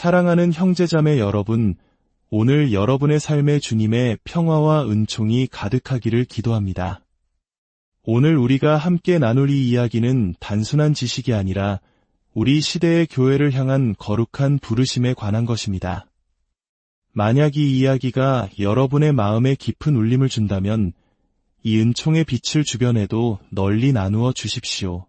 사랑하는 형제자매 여러분, 오늘 여러분의 삶에 주님의 평화와 은총이 가득하기를 기도합니다. 오늘 우리가 함께 나눌 이 이야기는 단순한 지식이 아니라 우리 시대의 교회를 향한 거룩한 부르심에 관한 것입니다. 만약 이 이야기가 여러분의 마음에 깊은 울림을 준다면 이 은총의 빛을 주변에도 널리 나누어 주십시오.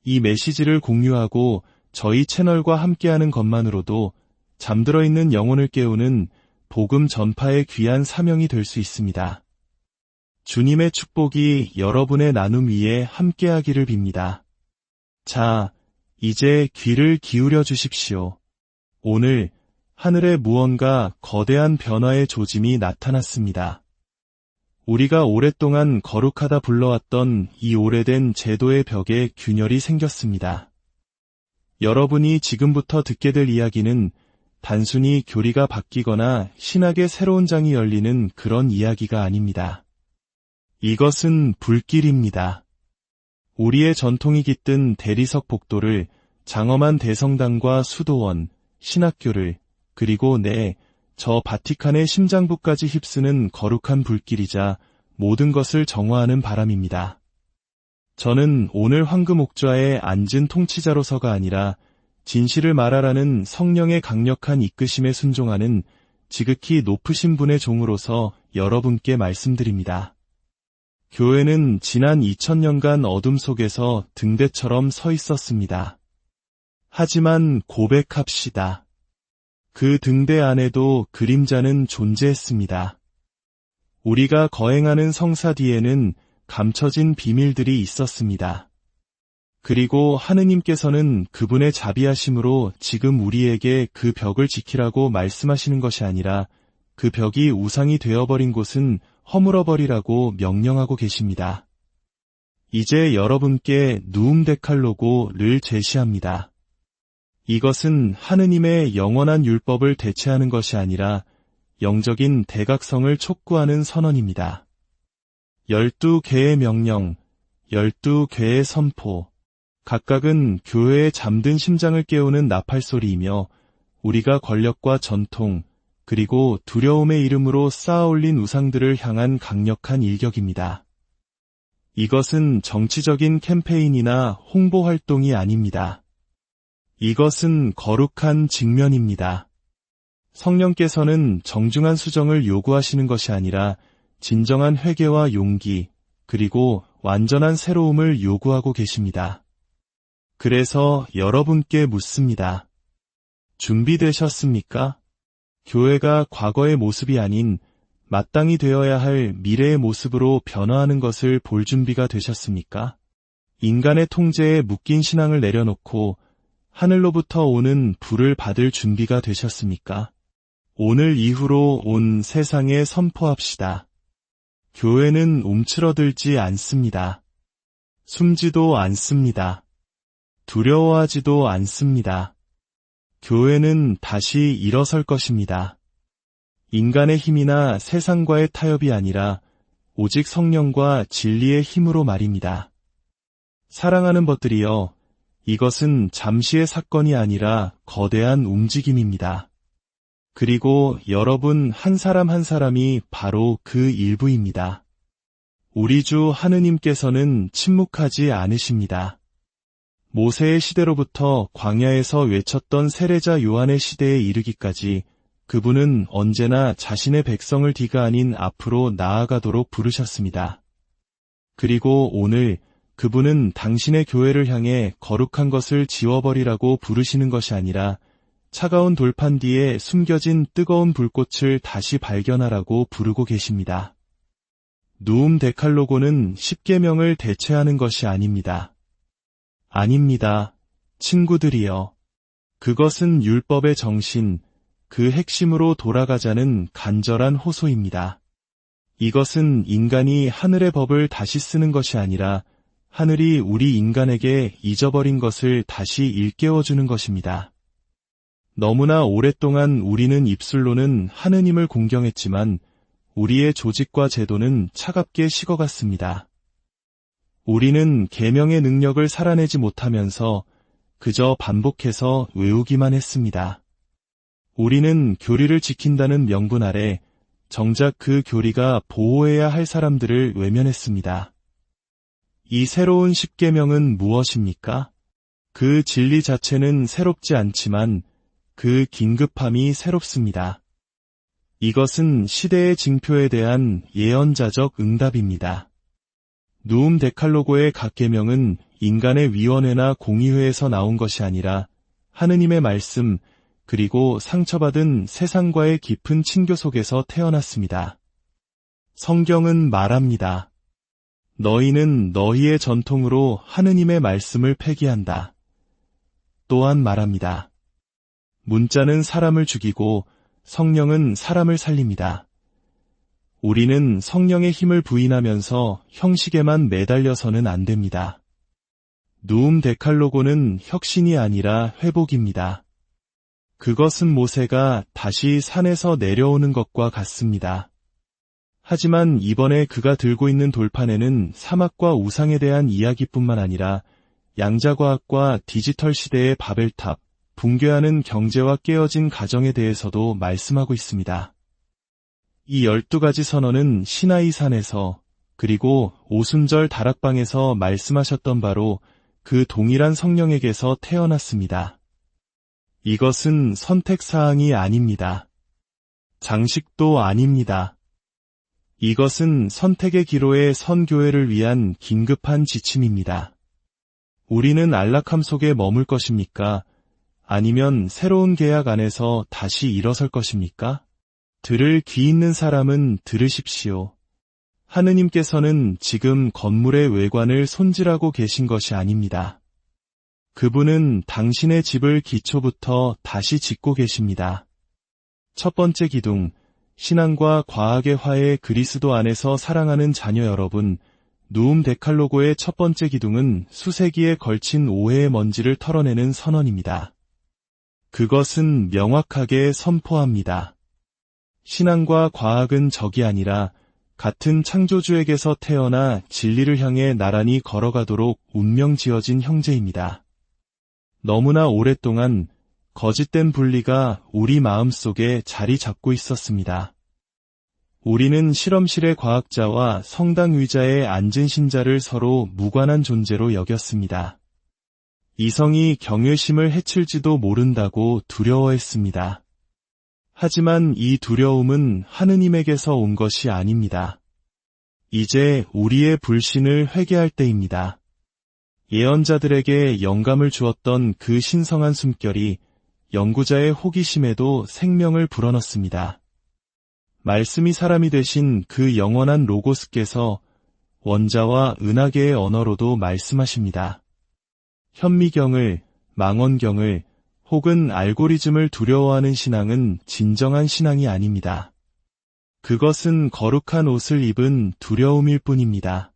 이 메시지를 공유하고 저희 채널과 함께하는 것만으로도 잠들어 있는 영혼을 깨우는 복음 전파의 귀한 사명이 될 수 있습니다. 주님의 축복이 여러분의 나눔 위에 함께하기를 빕니다. 자, 이제 귀를 기울여 주십시오. 오늘 하늘에 무언가 거대한 변화의 조짐이 나타났습니다. 우리가 오랫동안 거룩하다 불러왔던 이 오래된 제도의 벽에 균열이 생겼습니다. 여러분이 지금부터 듣게 될 이야기는 단순히 교리가 바뀌거나 신학의 새로운 장이 열리는 그런 이야기가 아닙니다. 이것은 불길입니다. 우리의 전통이 깃든 대리석 복도를 장엄한 대성당과 수도원, 신학교를 그리고 저 바티칸의 심장부까지 휩쓰는 거룩한 불길이자 모든 것을 정화하는 바람입니다. 저는 오늘 황금옥좌에 앉은 통치자로서가 아니라 진실을 말하라는 성령의 강력한 이끄심에 순종하는 지극히 높으신 분의 종으로서 여러분께 말씀드립니다. 교회는 지난 2000년간 어둠 속에서 등대처럼 서 있었습니다. 하지만 고백합시다. 그 등대 안에도 그림자는 존재했습니다. 우리가 거행하는 성사 뒤에는 감춰진 비밀들이 있었습니다. 그리고 하느님께서는 그분의 자비하심으로 지금 우리에게 그 벽을 지키라고 말씀하시는 것이 아니라 그 벽이 우상이 되어버린 곳은 허물어버리라고 명령하고 계십니다. 이제 여러분께 누움 데칼로고를 제시합니다. 이것은 하느님의 영원한 율법을 대체하는 것이 아니라 영적인 대각성을 촉구하는 선언입니다. 12개의 명령, 12개의 선포, 각각은 교회의 잠든 심장을 깨우는 나팔소리이며 우리가 권력과 전통, 그리고 두려움의 이름으로 쌓아올린 우상들을 향한 강력한 일격입니다. 이것은 정치적인 캠페인이나 홍보 활동이 아닙니다. 이것은 거룩한 직면입니다. 성령께서는 정중한 수정을 요구하시는 것이 아니라 진정한 회개와 용기, 그리고 완전한 새로움을 요구하고 계십니다. 그래서 여러분께 묻습니다. 준비되셨습니까? 교회가 과거의 모습이 아닌 마땅히 되어야 할 미래의 모습으로 변화하는 것을 볼 준비가 되셨습니까? 인간의 통제에 묶인 신앙을 내려놓고 하늘로부터 오는 불을 받을 준비가 되셨습니까? 오늘 이후로 온 세상에 선포합시다. 교회는 움츠러들지 않습니다. 숨지도 않습니다. 두려워하지도 않습니다. 교회는 다시 일어설 것입니다. 인간의 힘이나 세상과의 타협이 아니라 오직 성령과 진리의 힘으로 말입니다. 사랑하는 것들이여, 이것은 잠시의 사건이 아니라 거대한 움직임입니다. 그리고 여러분 한 사람 한 사람이 바로 그 일부입니다. 우리 주 하느님께서는 침묵하지 않으십니다. 모세의 시대로부터 광야에서 외쳤던 세례자 요한의 시대에 이르기까지 그분은 언제나 자신의 백성을 뒤가 아닌 앞으로 나아가도록 부르셨습니다. 그리고 오늘 그분은 당신의 교회를 향해 거룩한 것을 지워버리라고 부르시는 것이 아니라 차가운 돌판 뒤에 숨겨진 뜨거운 불꽃을 다시 발견하라고 부르고 계십니다. 누움 데칼로고는 10계명을 대체하는 것이 아닙니다. 아닙니다. 친구들이여. 그것은 율법의 정신, 그 핵심으로 돌아가자는 간절한 호소입니다. 이것은 인간이 하늘의 법을 다시 쓰는 것이 아니라 하늘이 우리 인간에게 잊어버린 것을 다시 일깨워주는 것입니다. 너무나 오랫동안 우리는 입술로는 하느님을 공경했지만 우리의 조직과 제도는 차갑게 식어갔습니다. 우리는 계명의 능력을 살아내지 못하면서 그저 반복해서 외우기만 했습니다. 우리는 교리를 지킨다는 명분 아래 정작 그 교리가 보호해야 할 사람들을 외면했습니다. 이 새로운 십계명은 무엇입니까? 그 진리 자체는 새롭지 않지만 그 긴급함이 새롭습니다. 이것은 시대의 징표에 대한 예언자적 응답입니다. 누움 데칼로고의 각 계명은 인간의 위원회나 공의회에서 나온 것이 아니라 하느님의 말씀 그리고 상처받은 세상과의 깊은 친교 속에서 태어났습니다. 성경은 말합니다. 너희는 너희의 전통으로 하느님의 말씀을 폐기한다. 또한 말합니다. 문자는 사람을 죽이고 성령은 사람을 살립니다. 우리는 성령의 힘을 부인하면서 형식에만 매달려서는 안 됩니다. 누움 데칼로고는 혁신이 아니라 회복입니다. 그것은 모세가 다시 산에서 내려오는 것과 같습니다. 하지만 이번에 그가 들고 있는 돌판에는 사막과 우상에 대한 이야기뿐만 아니라 양자과학과 디지털 시대의 바벨탑, 붕괴하는 경제와 깨어진 가정에 대해서도 말씀하고 있습니다. 이 12가지 선언은 시나이산에서 그리고 오순절 다락방에서 말씀하셨던 바로 그 동일한 성령에게서 태어났습니다. 이것은 선택사항이 아닙니다. 장식도 아닙니다. 이것은 선택의 기로에 선 교회를 위한 긴급한 지침입니다. 우리는 안락함 속에 머물 것입니까? 아니면 새로운 계약 안에서 다시 일어설 것입니까? 들을 귀 있는 사람은 들으십시오. 하느님께서는 지금 건물의 외관을 손질하고 계신 것이 아닙니다. 그분은 당신의 집을 기초부터 다시 짓고 계십니다. 첫 번째 기둥, 신앙과 과학의 화해 그리스도 안에서 사랑하는 자녀 여러분, 누움 데칼로고의 첫 번째 기둥은 수세기에 걸친 오해의 먼지를 털어내는 선언입니다. 그것은 명확하게 선포합니다. 신앙과 과학은 적이 아니라 같은 창조주에게서 태어나 진리를 향해 나란히 걸어가도록 운명 지어진 형제입니다. 너무나 오랫동안 거짓된 분리가 우리 마음속에 자리 잡고 있었습니다. 우리는 실험실의 과학자와 성당 의자에 앉은 신자를 서로 무관한 존재로 여겼습니다. 이성이 경외심을 해칠지도 모른다고 두려워했습니다. 하지만 이 두려움은 하느님에게서 온 것이 아닙니다. 이제 우리의 불신을 회개할 때입니다. 예언자들에게 영감을 주었던 그 신성한 숨결이 연구자의 호기심에도 생명을 불어넣습니다. 말씀이 사람이 되신 그 영원한 로고스께서 원자와 은하계의 언어로도 말씀하십니다. 현미경을, 망원경을 혹은 알고리즘을 두려워하는 신앙은 진정한 신앙이 아닙니다. 그것은 거룩한 옷을 입은 두려움일 뿐입니다.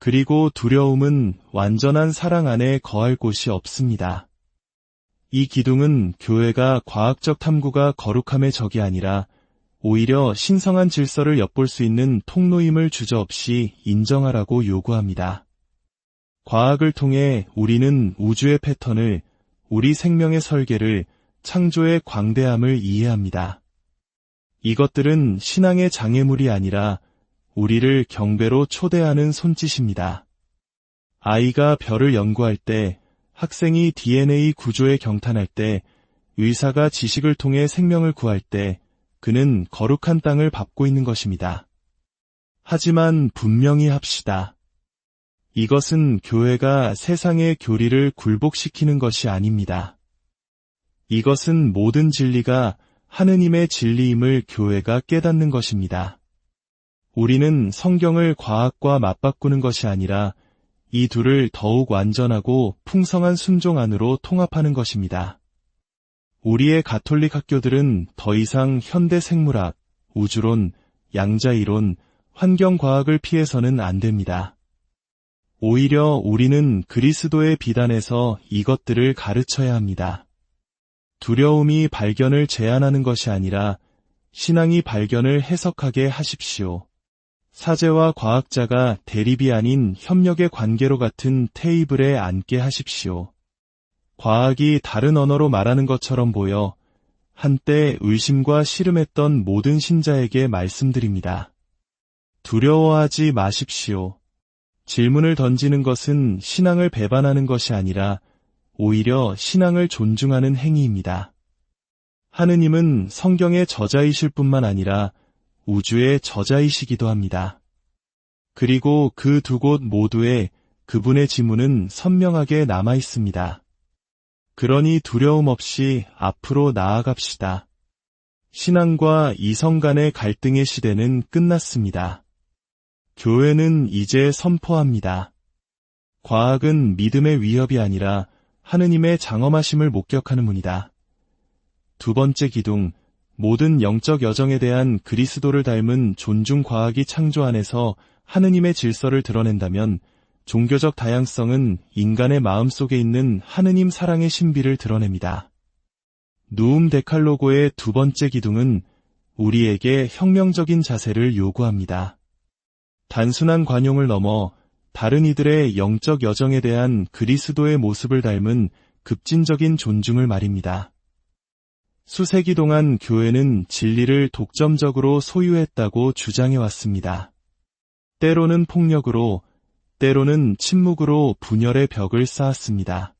그리고 두려움은 완전한 사랑 안에 거할 곳이 없습니다. 이 기둥은 교회가 과학적 탐구가 거룩함의 적이 아니라 오히려 신성한 질서를 엿볼 수 있는 통로임을 주저없이 인정하라고 요구합니다. 과학을 통해 우리는 우주의 패턴을, 우리 생명의 설계를, 창조의 광대함을 이해합니다. 이것들은 신앙의 장애물이 아니라 우리를 경배로 초대하는 손짓입니다. 아이가 별을 연구할 때, 학생이 DNA 구조에 경탄할 때, 의사가 지식을 통해 생명을 구할 때, 그는 거룩한 땅을 밟고 있는 것입니다. 하지만 분명히 합시다. 이것은 교회가 세상의 교리를 굴복시키는 것이 아닙니다. 이것은 모든 진리가 하느님의 진리임을 교회가 깨닫는 것입니다. 우리는 성경을 과학과 맞바꾸는 것이 아니라 이 둘을 더욱 완전하고 풍성한 순종 안으로 통합하는 것입니다. 우리의 가톨릭 학교들은 더 이상 현대 생물학, 우주론, 양자이론, 환경과학을 피해서는 안 됩니다. 오히려 우리는 그리스도의 비단에서 이것들을 가르쳐야 합니다. 두려움이 발견을 제한하는 것이 아니라 신앙이 발견을 해석하게 하십시오. 사제와 과학자가 대립이 아닌 협력의 관계로 같은 테이블에 앉게 하십시오. 과학이 다른 언어로 말하는 것처럼 보여 한때 의심과 씨름했던 모든 신자에게 말씀드립니다. 두려워하지 마십시오. 질문을 던지는 것은 신앙을 배반하는 것이 아니라 오히려 신앙을 존중하는 행위입니다. 하느님은 성경의 저자이실 뿐만 아니라 우주의 저자이시기도 합니다. 그리고 그 두 곳 모두에 그분의 지문은 선명하게 남아 있습니다. 그러니 두려움 없이 앞으로 나아갑시다. 신앙과 이성 간의 갈등의 시대는 끝났습니다. 교회는 이제 선포합니다. 과학은 믿음의 위협이 아니라 하느님의 장엄하심을 목격하는 문이다. 두 번째 기둥, 모든 영적 여정에 대한 그리스도를 닮은 존중 과학이 창조 안에서 하느님의 질서를 드러낸다면 종교적 다양성은 인간의 마음 속에 있는 하느님 사랑의 신비를 드러냅니다. 누움 데칼로고의 두 번째 기둥은 우리에게 혁명적인 자세를 요구합니다. 단순한 관용을 넘어 다른 이들의 영적 여정에 대한 그리스도의 모습을 닮은 급진적인 존중을 말입니다. 수세기 동안 교회는 진리를 독점적으로 소유했다고 주장해왔습니다. 때로는 폭력으로, 때로는 침묵으로 분열의 벽을 쌓았습니다.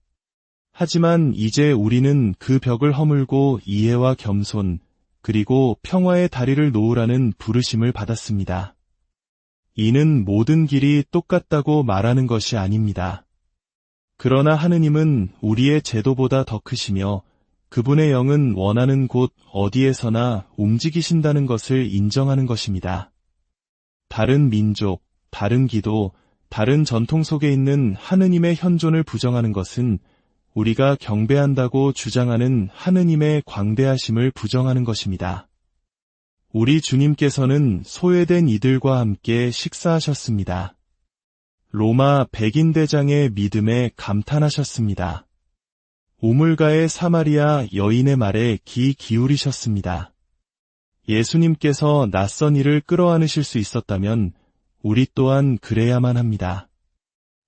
하지만 이제 우리는 그 벽을 허물고 이해와 겸손, 그리고 평화의 다리를 놓으라는 부르심을 받았습니다. 이는 모든 길이 똑같다고 말하는 것이 아닙니다. 그러나 하느님은 우리의 제도보다 더 크시며 그분의 영은 원하는 곳 어디에서나 움직이신다는 것을 인정하는 것입니다. 다른 민족, 다른 기도, 다른 전통 속에 있는 하느님의 현존을 부정하는 것은 우리가 경배한다고 주장하는 하느님의 광대하심을 부정하는 것입니다. 우리 주님께서는 소외된 이들과 함께 식사하셨습니다. 로마 백인 대장의 믿음에 감탄하셨습니다. 우물가의 사마리아 여인의 말에 귀 기울이셨습니다. 예수님께서 낯선 이를 끌어안으실 수 있었다면 우리 또한 그래야만 합니다.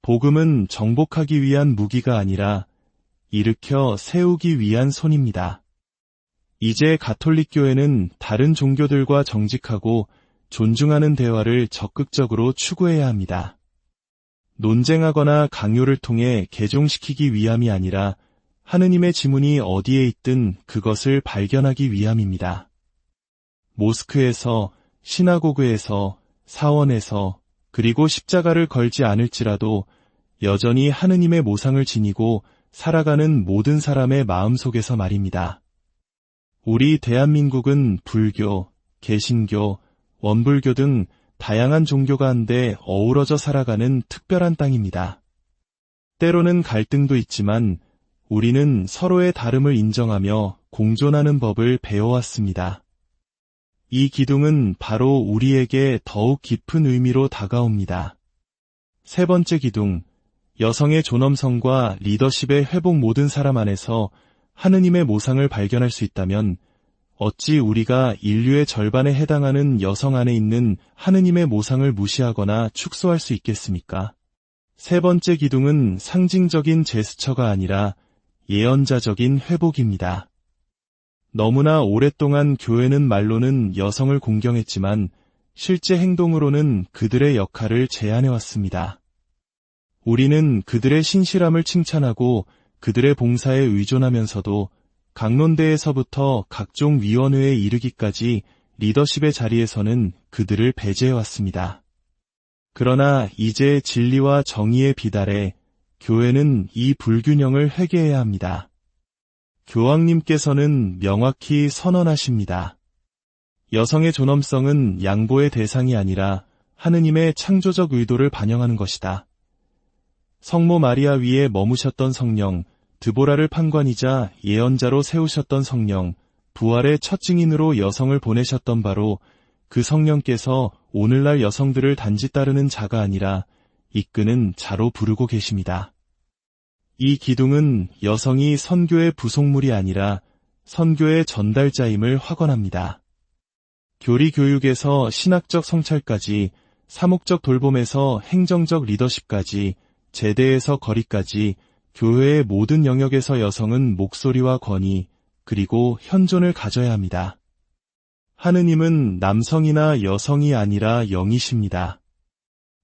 복음은 정복하기 위한 무기가 아니라 일으켜 세우기 위한 손입니다. 이제 가톨릭 교회는 다른 종교들과 정직하고 존중하는 대화를 적극적으로 추구해야 합니다. 논쟁하거나 강요를 통해 개종시키기 위함이 아니라 하느님의 지문이 어디에 있든 그것을 발견하기 위함입니다. 모스크에서, 시나고그에서, 사원에서, 그리고 십자가를 걸지 않을지라도 여전히 하느님의 모상을 지니고 살아가는 모든 사람의 마음속에서 말입니다. 우리 대한민국은 불교, 개신교, 원불교 등 다양한 종교가 한데 어우러져 살아가는 특별한 땅입니다. 때로는 갈등도 있지만 우리는 서로의 다름을 인정하며 공존하는 법을 배워왔습니다. 이 기둥은 바로 우리에게 더욱 깊은 의미로 다가옵니다. 세 번째 기둥, 여성의 존엄성과 리더십의 회복. 모든 사람 안에서 하느님의 모상을 발견할 수 있다면 어찌 우리가 인류의 절반에 해당하는 여성 안에 있는 하느님의 모상을 무시하거나 축소할 수 있겠습니까? 세 번째 기둥은 상징적인 제스처가 아니라 예언자적인 회복입니다. 너무나 오랫동안 교회는 말로는 여성을 공경했지만 실제 행동으로는 그들의 역할을 제한해왔습니다. 우리는 그들의 신실함을 칭찬하고 그들의 봉사에 의존하면서도 강론대에서부터 각종 위원회에 이르기까지 리더십의 자리에서는 그들을 배제해왔습니다. 그러나 이제 진리와 정의의 비달에 교회는 이 불균형을 회개해야 합니다. 교황님께서는 명확히 선언하십니다. 여성의 존엄성은 양보의 대상이 아니라 하느님의 창조적 의도를 반영하는 것이다. 성모 마리아 위에 머무셨던 성령, 드보라를 판관이자 예언자로 세우셨던 성령, 부활의 첫 증인으로 여성을 보내셨던 바로 그 성령께서 오늘날 여성들을 단지 따르는 자가 아니라 이끄는 자로 부르고 계십니다. 이 기둥은 여성이 선교의 부속물이 아니라 선교의 전달자임을 확언합니다. 교리 교육에서 신학적 성찰까지, 사목적 돌봄에서 행정적 리더십까지, 제대에서 거리까지 교회의 모든 영역에서 여성은 목소리와 권위, 그리고 현존을 가져야 합니다. 하느님은 남성이나 여성이 아니라 영이십니다.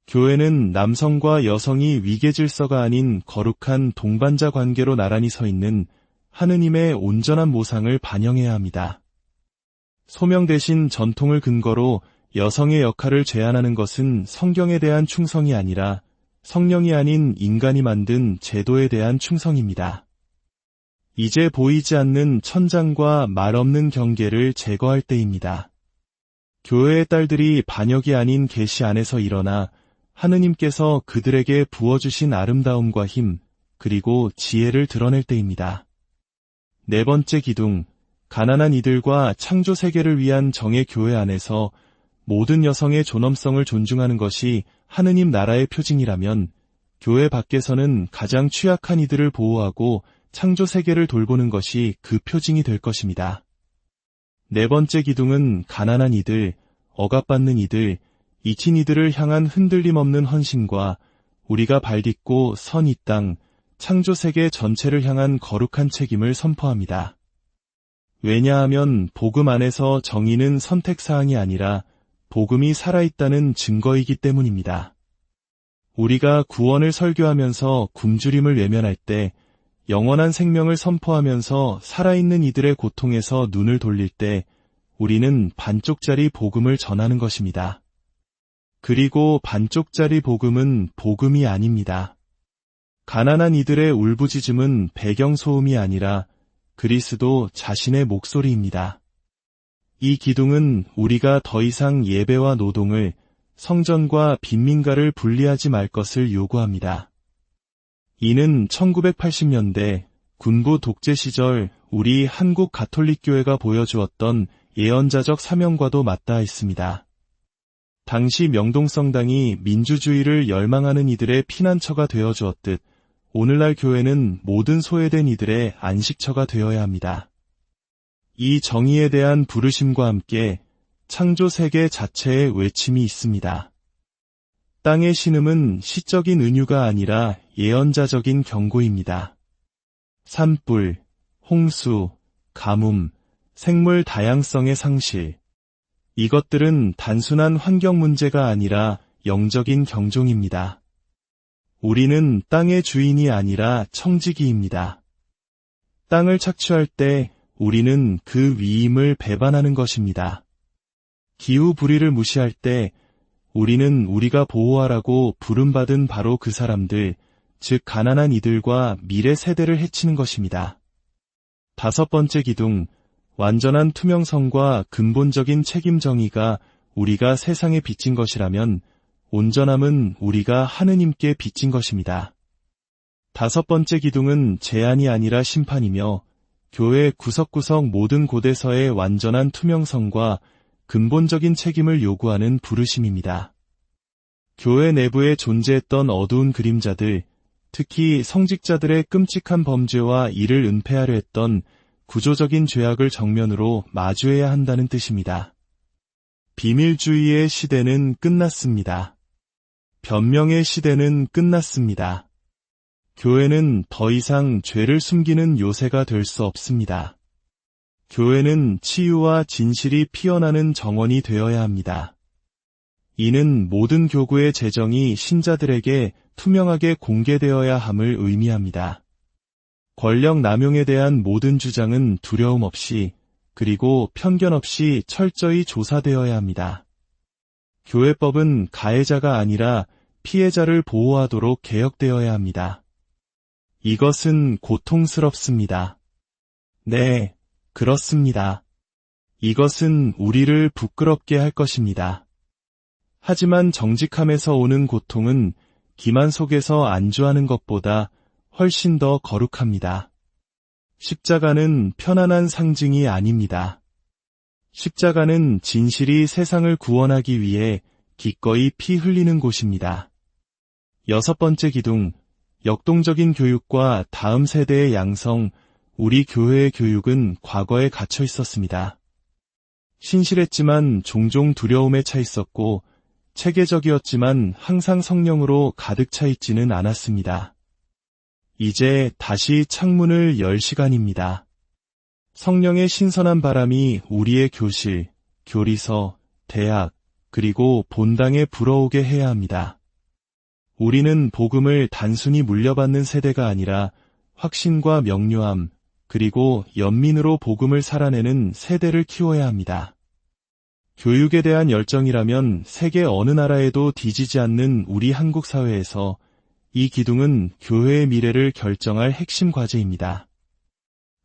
교회는 남성과 여성이 위계질서가 아닌 거룩한 동반자 관계로 나란히 서 있는 하느님의 온전한 모상을 반영해야 합니다. 소명 대신 전통을 근거로 여성의 역할을 제한하는 것은 성경에 대한 충성이 아니라 성령이 아닌 인간이 만든 제도에 대한 충성입니다. 이제 보이지 않는 천장과 말 없는 경계를 제거할 때입니다. 교회의 딸들이 반역이 아닌 계시 안에서 일어나 하느님께서 그들에게 부어주신 아름다움과 힘, 그리고 지혜를 드러낼 때입니다. 네 번째 기둥, 가난한 이들과 창조 세계를 위한 정의 교회 안에서 모든 여성의 존엄성을 존중하는 것이 하느님 나라의 표징이라면 교회 밖에서는 가장 취약한 이들을 보호하고 창조 세계를 돌보는 것이 그 표징이 될 것입니다. 네 번째 기둥은 가난한 이들, 억압받는 이들, 잊힌 이들을 향한 흔들림 없는 헌신과 우리가 발딛고 선 이 땅, 창조 세계 전체를 향한 거룩한 책임을 선포합니다. 왜냐하면 복음 안에서 정의는 선택사항이 아니라 복음이 살아있다는 증거이기 때문입니다. 우리가 구원을 설교하면서 굶주림을 외면할 때, 영원한 생명을 선포하면서 살아있는 이들의 고통에서 눈을 돌릴 때 우리는 반쪽짜리 복음을 전하는 것입니다. 그리고 반쪽짜리 복음은 복음이 아닙니다. 가난한 이들의 울부짖음은 배경소음이 아니라 그리스도 자신의 목소리입니다. 이 기둥은 우리가 더 이상 예배와 노동을, 성전과 빈민가를 분리하지 말 것을 요구합니다. 이는 1980년대 군부 독재 시절 우리 한국 가톨릭교회가 보여주었던 예언자적 사명과도 맞닿아 있습니다. 당시 명동성당이 민주주의를 열망하는 이들의 피난처가 되어주었듯 오늘날 교회는 모든 소외된 이들의 안식처가 되어야 합니다. 이 정의에 대한 부르심과 함께 창조 세계 자체의 외침이 있습니다. 땅의 신음은 시적인 은유가 아니라 예언자적인 경고입니다. 산불, 홍수, 가뭄, 생물 다양성의 상실. 이것들은 단순한 환경 문제가 아니라 영적인 경종입니다. 우리는 땅의 주인이 아니라 청지기입니다. 땅을 착취할 때 우리는 그 위임을 배반하는 것입니다. 기후 불의를 무시할 때 우리는 우리가 보호하라고 부름받은 바로 그 사람들, 즉 가난한 이들과 미래 세대를 해치는 것입니다. 다섯 번째 기둥, 완전한 투명성과 근본적인 책임 정의가 우리가 세상에 비친 것이라면 온전함은 우리가 하느님께 비친 것입니다. 다섯 번째 기둥은 제한이 아니라 심판이며 교회 구석구석 모든 곳에서의 완전한 투명성과 근본적인 책임을 요구하는 부르심입니다. 교회 내부에 존재했던 어두운 그림자들, 특히 성직자들의 끔찍한 범죄와 이를 은폐하려 했던 구조적인 죄악을 정면으로 마주해야 한다는 뜻입니다. 비밀주의의 시대는 끝났습니다. 변명의 시대는 끝났습니다. 교회는 더 이상 죄를 숨기는 요새가 될 수 없습니다. 교회는 치유와 진실이 피어나는 정원이 되어야 합니다. 이는 모든 교구의 재정이 신자들에게 투명하게 공개되어야 함을 의미합니다. 권력 남용에 대한 모든 주장은 두려움 없이 그리고 편견 없이 철저히 조사되어야 합니다. 교회법은 가해자가 아니라 피해자를 보호하도록 개혁되어야 합니다. 이것은 고통스럽습니다. 네, 그렇습니다. 이것은 우리를 부끄럽게 할 것입니다. 하지만 정직함에서 오는 고통은 기만 속에서 안주하는 것보다 훨씬 더 거룩합니다. 십자가는 편안한 상징이 아닙니다. 십자가는 진실이 세상을 구원하기 위해 기꺼이 피 흘리는 곳입니다. 여섯 번째 기둥, 역동적인 교육과 다음 세대의 양성, 우리 교회의 교육은 과거에 갇혀 있었습니다. 신실했지만 종종 두려움에 차 있었고, 체계적이었지만 항상 성령으로 가득 차 있지는 않았습니다. 이제 다시 창문을 열 시간입니다. 성령의 신선한 바람이 우리의 교실, 교리서, 대학, 그리고 본당에 불어오게 해야 합니다. 우리는 복음을 단순히 물려받는 세대가 아니라 확신과 명료함, 그리고 연민으로 복음을 살아내는 세대를 키워야 합니다. 교육에 대한 열정이라면 세계 어느 나라에도 뒤지지 않는 우리 한국 사회에서 이 기둥은 교회의 미래를 결정할 핵심 과제입니다.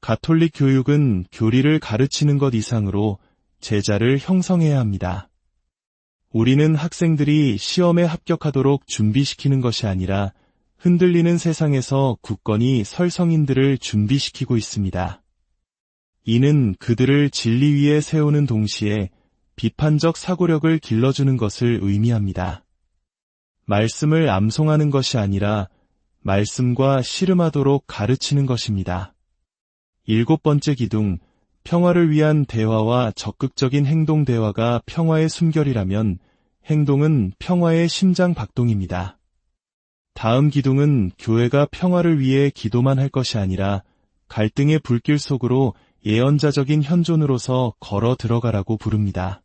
가톨릭 교육은 교리를 가르치는 것 이상으로 제자를 형성해야 합니다. 우리는 학생들이 시험에 합격하도록 준비시키는 것이 아니라 흔들리는 세상에서 굳건히 설 성인들을 준비시키고 있습니다. 이는 그들을 진리 위에 세우는 동시에 비판적 사고력을 길러주는 것을 의미합니다. 말씀을 암송하는 것이 아니라 말씀과 씨름하도록 가르치는 것입니다. 7번째 기둥, 평화를 위한 대화와 적극적인 행동 대화가 평화의 숨결이라면 행동은 평화의 심장 박동입니다. 다음 기둥은 교회가 평화를 위해 기도만 할 것이 아니라 갈등의 불길 속으로 예언자적인 현존으로서 걸어 들어가라고 부릅니다.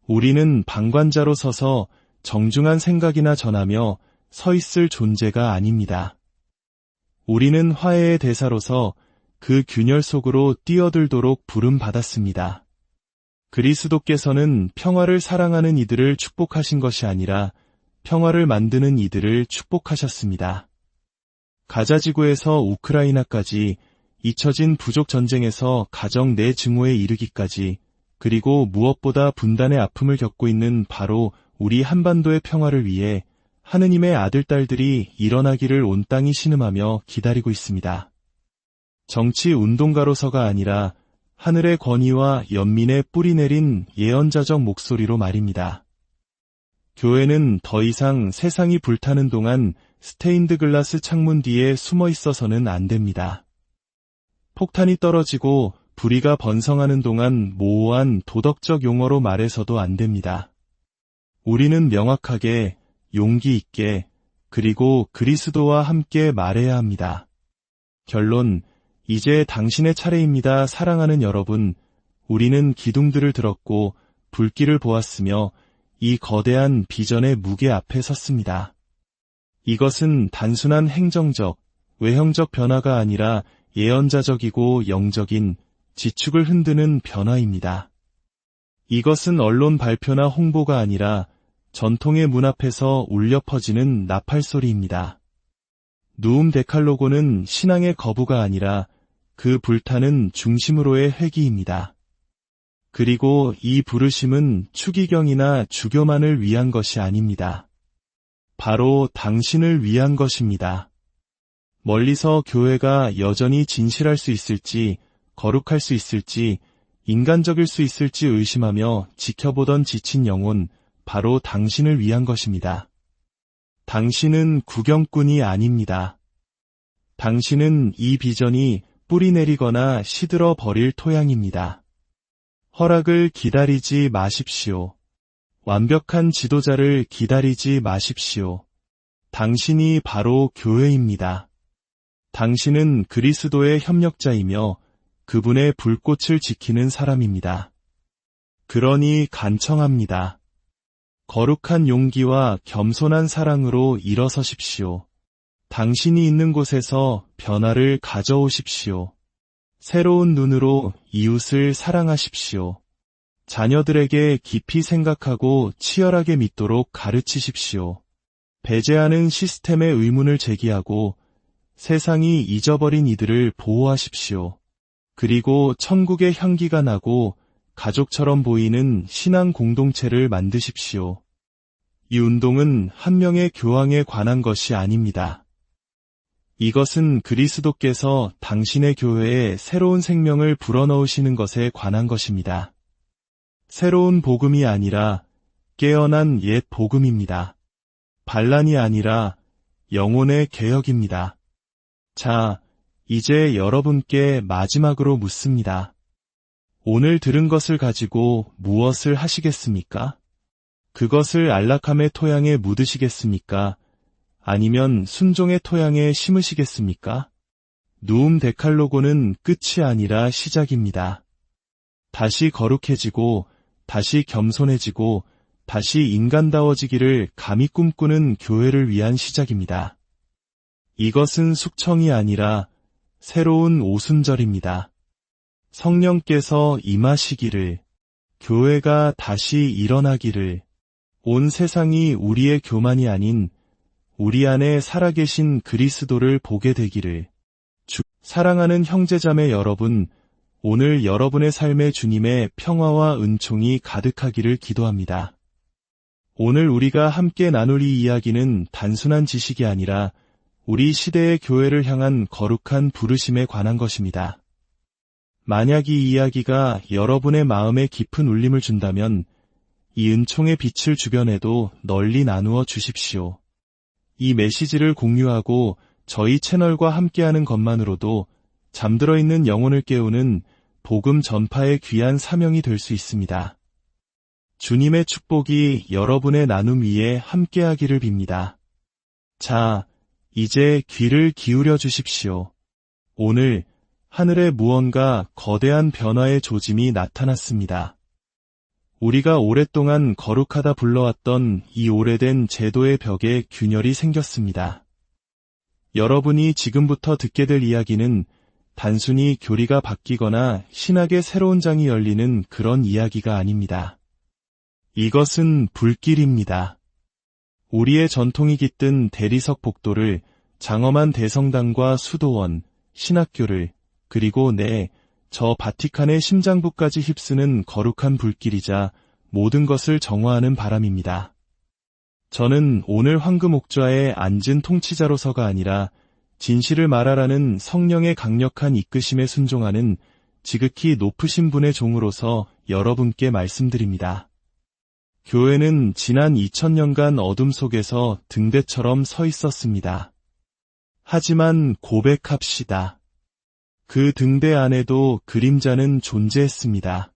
우리는 방관자로 서서 정중한 생각이나 전하며 서 있을 존재가 아닙니다. 우리는 화해의 대사로서 그 균열 속으로 뛰어들도록 부름받았습니다. 그리스도께서는 평화를 사랑하는 이들을 축복하신 것이 아니라 평화를 만드는 이들을 축복하셨습니다. 가자지구에서 우크라이나까지 잊혀진 부족 전쟁에서 가정 내 증오에 이르기까지 그리고 무엇보다 분단의 아픔을 겪고 있는 바로 우리 한반도의 평화를 위해 하느님의 아들, 딸들이 일어나기를 온 땅이 신음하며 기다리고 있습니다. 정치 운동가로서가 아니라 하늘의 권위와 연민의 뿌리 내린 예언자적 목소리로 말입니다. 교회는 더 이상 세상이 불타는 동안 스테인드 글라스 창문 뒤에 숨어 있어서는 안 됩니다. 폭탄이 떨어지고 불의가 번성하는 동안 모호한 도덕적 용어로 말해서도 안 됩니다. 우리는 명확하게, 용기 있게, 그리고 그리스도와 함께 말해야 합니다. 결론, 이제 당신의 차례입니다. 사랑하는 여러분, 우리는 기둥들을 들었고 불길을 보았으며 이 거대한 비전의 무게 앞에 섰습니다. 이것은 단순한 행정적, 외형적 변화가 아니라 예언자적이고 영적인 지축을 흔드는 변화입니다. 이것은 언론 발표나 홍보가 아니라 전통의 문 앞에서 울려 퍼지는 나팔소리입니다. 누움 데칼로고는 신앙의 거부가 아니라 그 불타는 중심으로의 회귀입니다. 그리고 이 부르심은 추기경이나 주교만을 위한 것이 아닙니다. 바로 당신을 위한 것입니다. 멀리서 교회가 여전히 진실할 수 있을지, 거룩할 수 있을지, 인간적일 수 있을지 의심하며 지켜보던 지친 영혼, 바로 당신을 위한 것입니다. 당신은 구경꾼이 아닙니다. 당신은 이 비전이 뿌리 내리거나 시들어 버릴 토양입니다. 허락을 기다리지 마십시오. 완벽한 지도자를 기다리지 마십시오. 당신이 바로 교회입니다. 당신은 그리스도의 협력자이며 그분의 불꽃을 지키는 사람입니다. 그러니 간청합니다. 거룩한 용기와 겸손한 사랑으로 일어서십시오. 당신이 있는 곳에서 변화를 가져오십시오. 새로운 눈으로 이웃을 사랑하십시오. 자녀들에게 깊이 생각하고 치열하게 믿도록 가르치십시오. 배제하는 시스템의 의문을 제기하고 세상이 잊어버린 이들을 보호하십시오. 그리고 천국의 향기가 나고 가족처럼 보이는 신앙 공동체를 만드십시오. 이 운동은 한 명의 교황에 관한 것이 아닙니다. 이것은 그리스도께서 당신의 교회에 새로운 생명을 불어넣으시는 것에 관한 것입니다. 새로운 복음이 아니라 깨어난 옛 복음입니다. 반란이 아니라 영혼의 개혁입니다. 자, 이제 여러분께 마지막으로 묻습니다. 오늘 들은 것을 가지고 무엇을 하시겠습니까? 그것을 안락함의 토양에 묻으시겠습니까? 아니면 순종의 토양에 심으시겠습니까? 누움 데칼로고는 끝이 아니라 시작입니다. 다시 거룩해지고, 다시 겸손해지고, 다시 인간다워지기를 감히 꿈꾸는 교회를 위한 시작입니다. 이것은 숙청이 아니라 새로운 오순절입니다. 성령께서 임하시기를, 교회가 다시 일어나기를, 온 세상이 우리의 교만이 아닌 우리 안에 살아계신 그리스도를 보게 되기를. 사랑하는 형제자매 여러분, 오늘 여러분의 삶에 주님의 평화와 은총이 가득하기를 기도합니다. 오늘 우리가 함께 나눌 이 이야기는 단순한 지식이 아니라 우리 시대의 교회를 향한 거룩한 부르심에 관한 것입니다. 만약 이 이야기가 여러분의 마음에 깊은 울림을 준다면 이 은총의 빛을 주변에도 널리 나누어 주십시오. 이 메시지를 공유하고 저희 채널과 함께하는 것만으로도 잠들어 있는 영혼을 깨우는 복음 전파의 귀한 사명이 될 수 있습니다. 주님의 축복이 여러분의 나눔 위에 함께하기를 빕니다. 자, 이제 귀를 기울여 주십시오. 오늘 하늘에 무언가 거대한 변화의 조짐이 나타났습니다. 우리가 오랫동안 거룩하다 불러왔던 이 오래된 제도의 벽에 균열이 생겼습니다. 여러분이 지금부터 듣게 될 이야기는 단순히 교리가 바뀌거나 신학의 새로운 장이 열리는 그런 이야기가 아닙니다. 이것은 불길입니다. 우리의 전통이 깃든 대리석 복도를 장엄한 대성당과 수도원, 신학교를, 그리고 저 바티칸의 심장부까지 휩쓰는 거룩한 불길이자 모든 것을 정화하는 바람입니다. 저는 오늘 황금 옥좌에 앉은 통치자로서가 아니라 진실을 말하라는 성령의 강력한 이끄심에 순종하는 지극히 높으신 분의 종으로서 여러분께 말씀드립니다. 교회는 지난 2000년간 어둠 속에서 등대처럼 서 있었습니다. 하지만 고백합시다. 그 등대 안에도 그림자는 존재했습니다.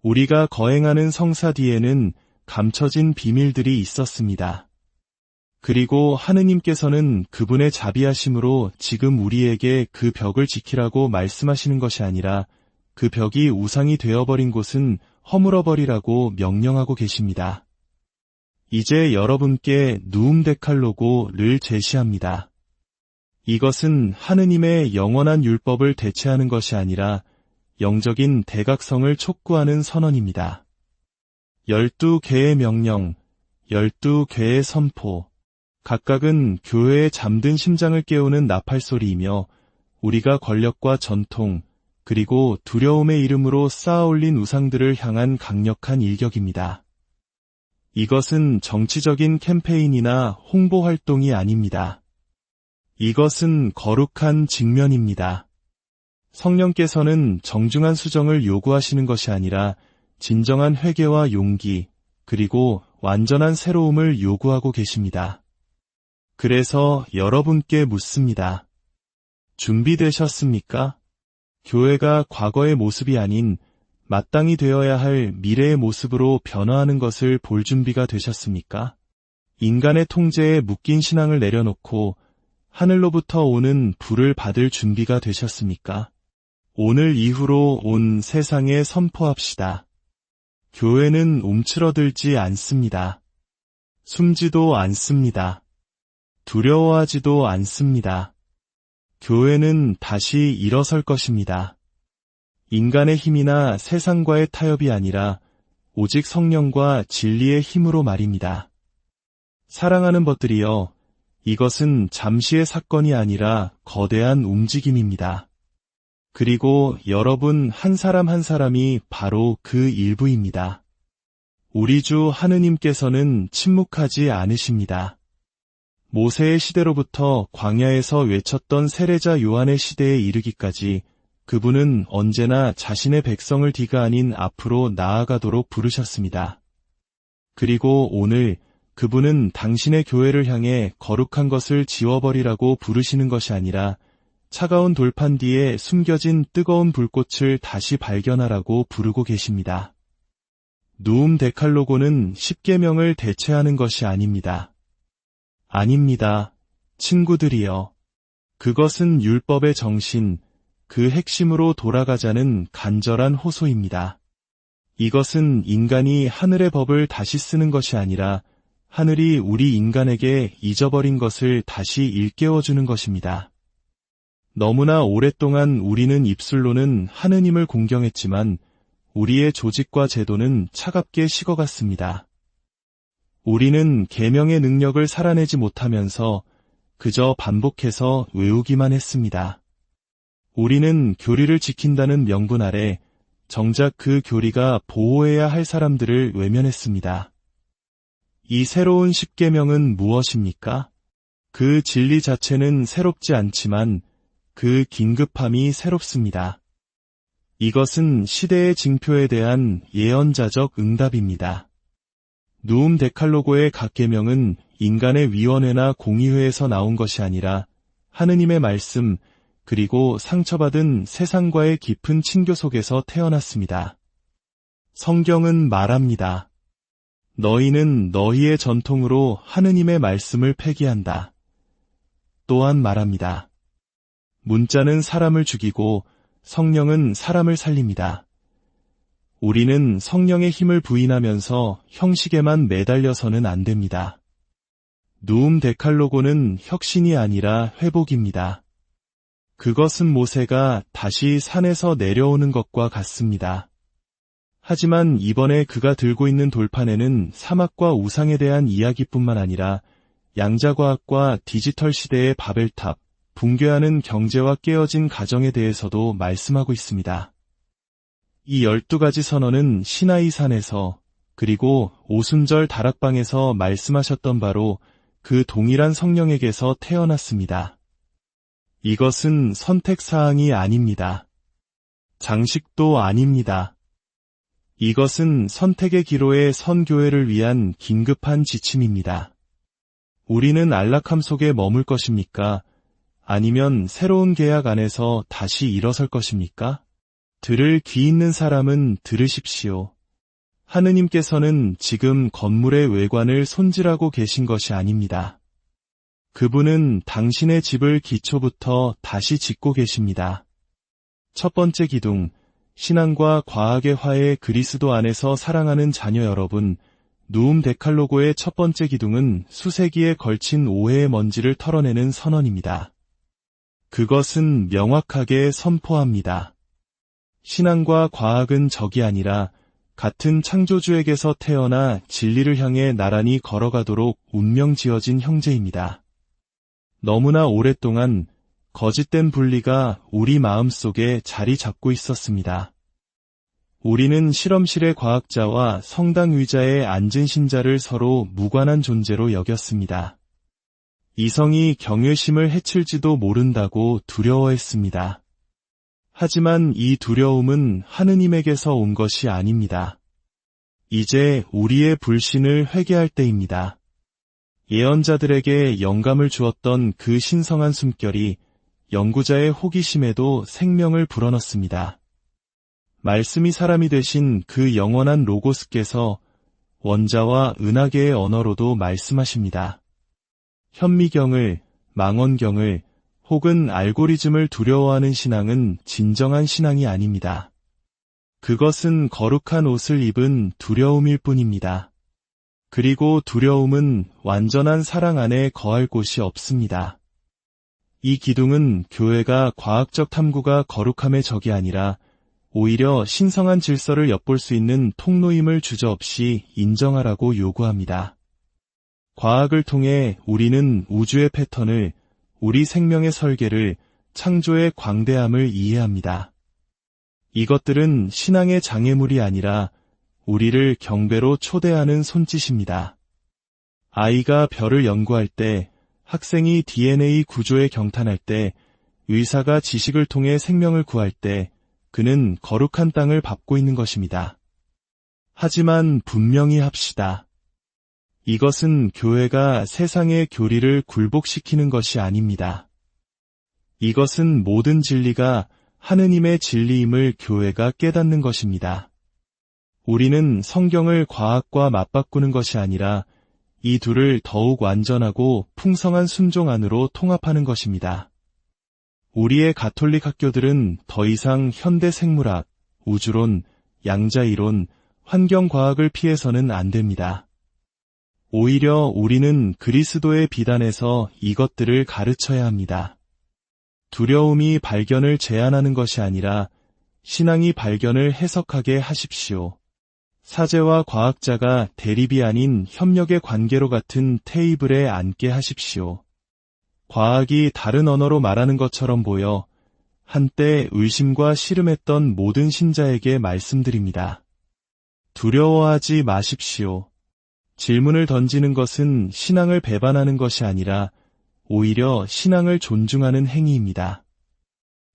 우리가 거행하는 성사 뒤에는 감춰진 비밀들이 있었습니다. 그리고 하느님께서는 그분의 자비하심으로 지금 우리에게 그 벽을 지키라고 말씀하시는 것이 아니라 그 벽이 우상이 되어버린 곳은 허물어버리라고 명령하고 계십니다. 이제 여러분께 누움 데칼로고를 제시합니다. 이것은 하느님의 영원한 율법을 대체하는 것이 아니라 영적인 대각성을 촉구하는 선언입니다. 12개의 명령, 12개의 선포, 각각은 교회의 잠든 심장을 깨우는 나팔소리이며 우리가 권력과 전통, 그리고 두려움의 이름으로 쌓아올린 우상들을 향한 강력한 일격입니다. 이것은 정치적인 캠페인이나 홍보 활동이 아닙니다. 이것은 거룩한 직면입니다. 성령께서는 정중한 수정을 요구하시는 것이 아니라 진정한 회개와 용기, 그리고 완전한 새로움을 요구하고 계십니다. 그래서 여러분께 묻습니다. 준비되셨습니까? 교회가 과거의 모습이 아닌 마땅히 되어야 할 미래의 모습으로 변화하는 것을 볼 준비가 되셨습니까? 인간의 통제에 묶인 신앙을 내려놓고 하늘로부터 오는 불을 받을 준비가 되셨습니까? 오늘 이후로 온 세상에 선포합시다. 교회는 움츠러들지 않습니다. 숨지도 않습니다. 두려워하지도 않습니다. 교회는 다시 일어설 것입니다. 인간의 힘이나 세상과의 타협이 아니라 오직 성령과 진리의 힘으로 말입니다. 사랑하는 것들이여, 이것은 잠시의 사건이 아니라 거대한 움직임입니다. 그리고 여러분 한 사람 한 사람이 바로 그 일부입니다. 우리 주 하느님께서는 침묵하지 않으십니다. 모세의 시대로부터 광야에서 외쳤던 세례자 요한의 시대에 이르기까지 그분은 언제나 자신의 백성을 뒤가 아닌 앞으로 나아가도록 부르셨습니다. 그리고 오늘 그분은 당신의 교회를 향해 거룩한 것을 지워버리라고 부르시는 것이 아니라 차가운 돌판 뒤에 숨겨진 뜨거운 불꽃을 다시 발견하라고 부르고 계십니다. 누움 데칼로고는 10계명을 대체하는 것이 아닙니다. 아닙니다. 친구들이여. 그것은 율법의 정신, 그 핵심으로 돌아가자는 간절한 호소입니다. 이것은 인간이 하늘의 법을 다시 쓰는 것이 아니라 하늘이 우리 인간에게 잊어버린 것을 다시 일깨워주는 것입니다. 너무나 오랫동안 우리는 입술로는 하느님을 공경했지만 우리의 조직과 제도는 차갑게 식어갔습니다. 우리는 계명의 능력을 살아내지 못하면서 그저 반복해서 외우기만 했습니다. 우리는 교리를 지킨다는 명분 아래 정작 그 교리가 보호해야 할 사람들을 외면했습니다. 이 새로운 십계명은 무엇입니까? 그 진리 자체는 새롭지 않지만 그 긴급함이 새롭습니다. 이것은 시대의 징표에 대한 예언자적 응답입니다. 누움 데칼로고의 각 계명은 인간의 위원회나 공의회에서 나온 것이 아니라 하느님의 말씀 그리고 상처받은 세상과의 깊은 친교 속에서 태어났습니다. 성경은 말합니다. 너희는 너희의 전통으로 하느님의 말씀을 폐기한다. 또한 말합니다. 문자는 사람을 죽이고 성령은 사람을 살립니다. 우리는 성령의 힘을 부인하면서 형식에만 매달려서는 안 됩니다. 누움 데칼로고는 혁신이 아니라 회복입니다. 그것은 모세가 다시 산에서 내려오는 것과 같습니다. 하지만 이번에 그가 들고 있는 돌판에는 사막과 우상에 대한 이야기뿐만 아니라 양자과학과 디지털 시대의 바벨탑, 붕괴하는 경제와 깨어진 가정에 대해서도 말씀하고 있습니다. 이 12가지 선언은 시나이 산에서 그리고 오순절 다락방에서 말씀하셨던 바로 그 동일한 성령에게서 태어났습니다. 이것은 선택사항이 아닙니다. 장식도 아닙니다. 이것은 선택의 기로에 선 교회를 위한 긴급한 지침입니다. 우리는 안락함 속에 머물 것입니까? 아니면 새로운 계약 안에서 다시 일어설 것입니까? 들을 귀 있는 사람은 들으십시오. 하느님께서는 지금 건물의 외관을 손질하고 계신 것이 아닙니다. 그분은 당신의 집을 기초부터 다시 짓고 계십니다. 첫 번째 기둥, 신앙과 과학의 화해 그리스도 안에서 사랑하는 자녀 여러분, 누움 데칼로고의 첫 번째 기둥은 수세기에 걸친 오해의 먼지를 털어내는 선언입니다. 그것은 명확하게 선포합니다. 신앙과 과학은 적이 아니라 같은 창조주에게서 태어나 진리를 향해 나란히 걸어가도록 운명 지어진 형제입니다. 너무나 오랫동안 거짓된 분리가 우리 마음속에 자리 잡고 있었습니다. 우리는 실험실의 과학자와 성당 의자에 앉은 신자를 서로 무관한 존재로 여겼습니다. 이성이 경외심을 해칠지도 모른다고 두려워했습니다. 하지만 이 두려움은 하느님에게서 온 것이 아닙니다. 이제 우리의 불신을 회개할 때입니다. 예언자들에게 영감을 주었던 그 신성한 숨결이 연구자의 호기심에도 생명을 불어넣습니다. 말씀이 사람이 되신 그 영원한 로고스께서 원자와 은하계의 언어로도 말씀하십니다. 현미경을, 망원경을 혹은 알고리즘을 두려워하는 신앙은 진정한 신앙이 아닙니다. 그것은 거룩한 옷을 입은 두려움일 뿐입니다. 그리고 두려움은 완전한 사랑 안에 거할 곳이 없습니다. 이 기둥은 교회가 과학적 탐구가 거룩함의 적이 아니라 오히려 신성한 질서를 엿볼 수 있는 통로임을 주저없이 인정하라고 요구합니다. 과학을 통해 우리는 우주의 패턴을, 우리 생명의 설계를, 창조의 광대함을 이해합니다. 이것들은 신앙의 장애물이 아니라 우리를 경배로 초대하는 손짓입니다. 아이가 별을 연구할 때, 학생이 DNA 구조에 경탄할 때, 의사가 지식을 통해 생명을 구할 때, 그는 거룩한 땅을 밟고 있는 것입니다. 하지만 분명히 합시다. 이것은 교회가 세상의 교리를 굴복시키는 것이 아닙니다. 이것은 모든 진리가 하느님의 진리임을 교회가 깨닫는 것입니다. 우리는 성경을 과학과 맞바꾸는 것이 아니라 이 둘을 더욱 완전하고 풍성한 순종 안으로 통합하는 것입니다. 우리의 가톨릭 학교들은 더 이상 현대 생물학, 우주론, 양자이론, 환경과학을 피해서는 안 됩니다. 오히려 우리는 그리스도의 비단에서 이것들을 가르쳐야 합니다. 두려움이 발견을 제한하는 것이 아니라 신앙이 발견을 해석하게 하십시오. 사제와 과학자가 대립이 아닌 협력의 관계로 같은 테이블에 앉게 하십시오. 과학이 다른 언어로 말하는 것처럼 보여 한때 의심과 씨름했던 모든 신자에게 말씀드립니다. 두려워하지 마십시오. 질문을 던지는 것은 신앙을 배반하는 것이 아니라 오히려 신앙을 존중하는 행위입니다.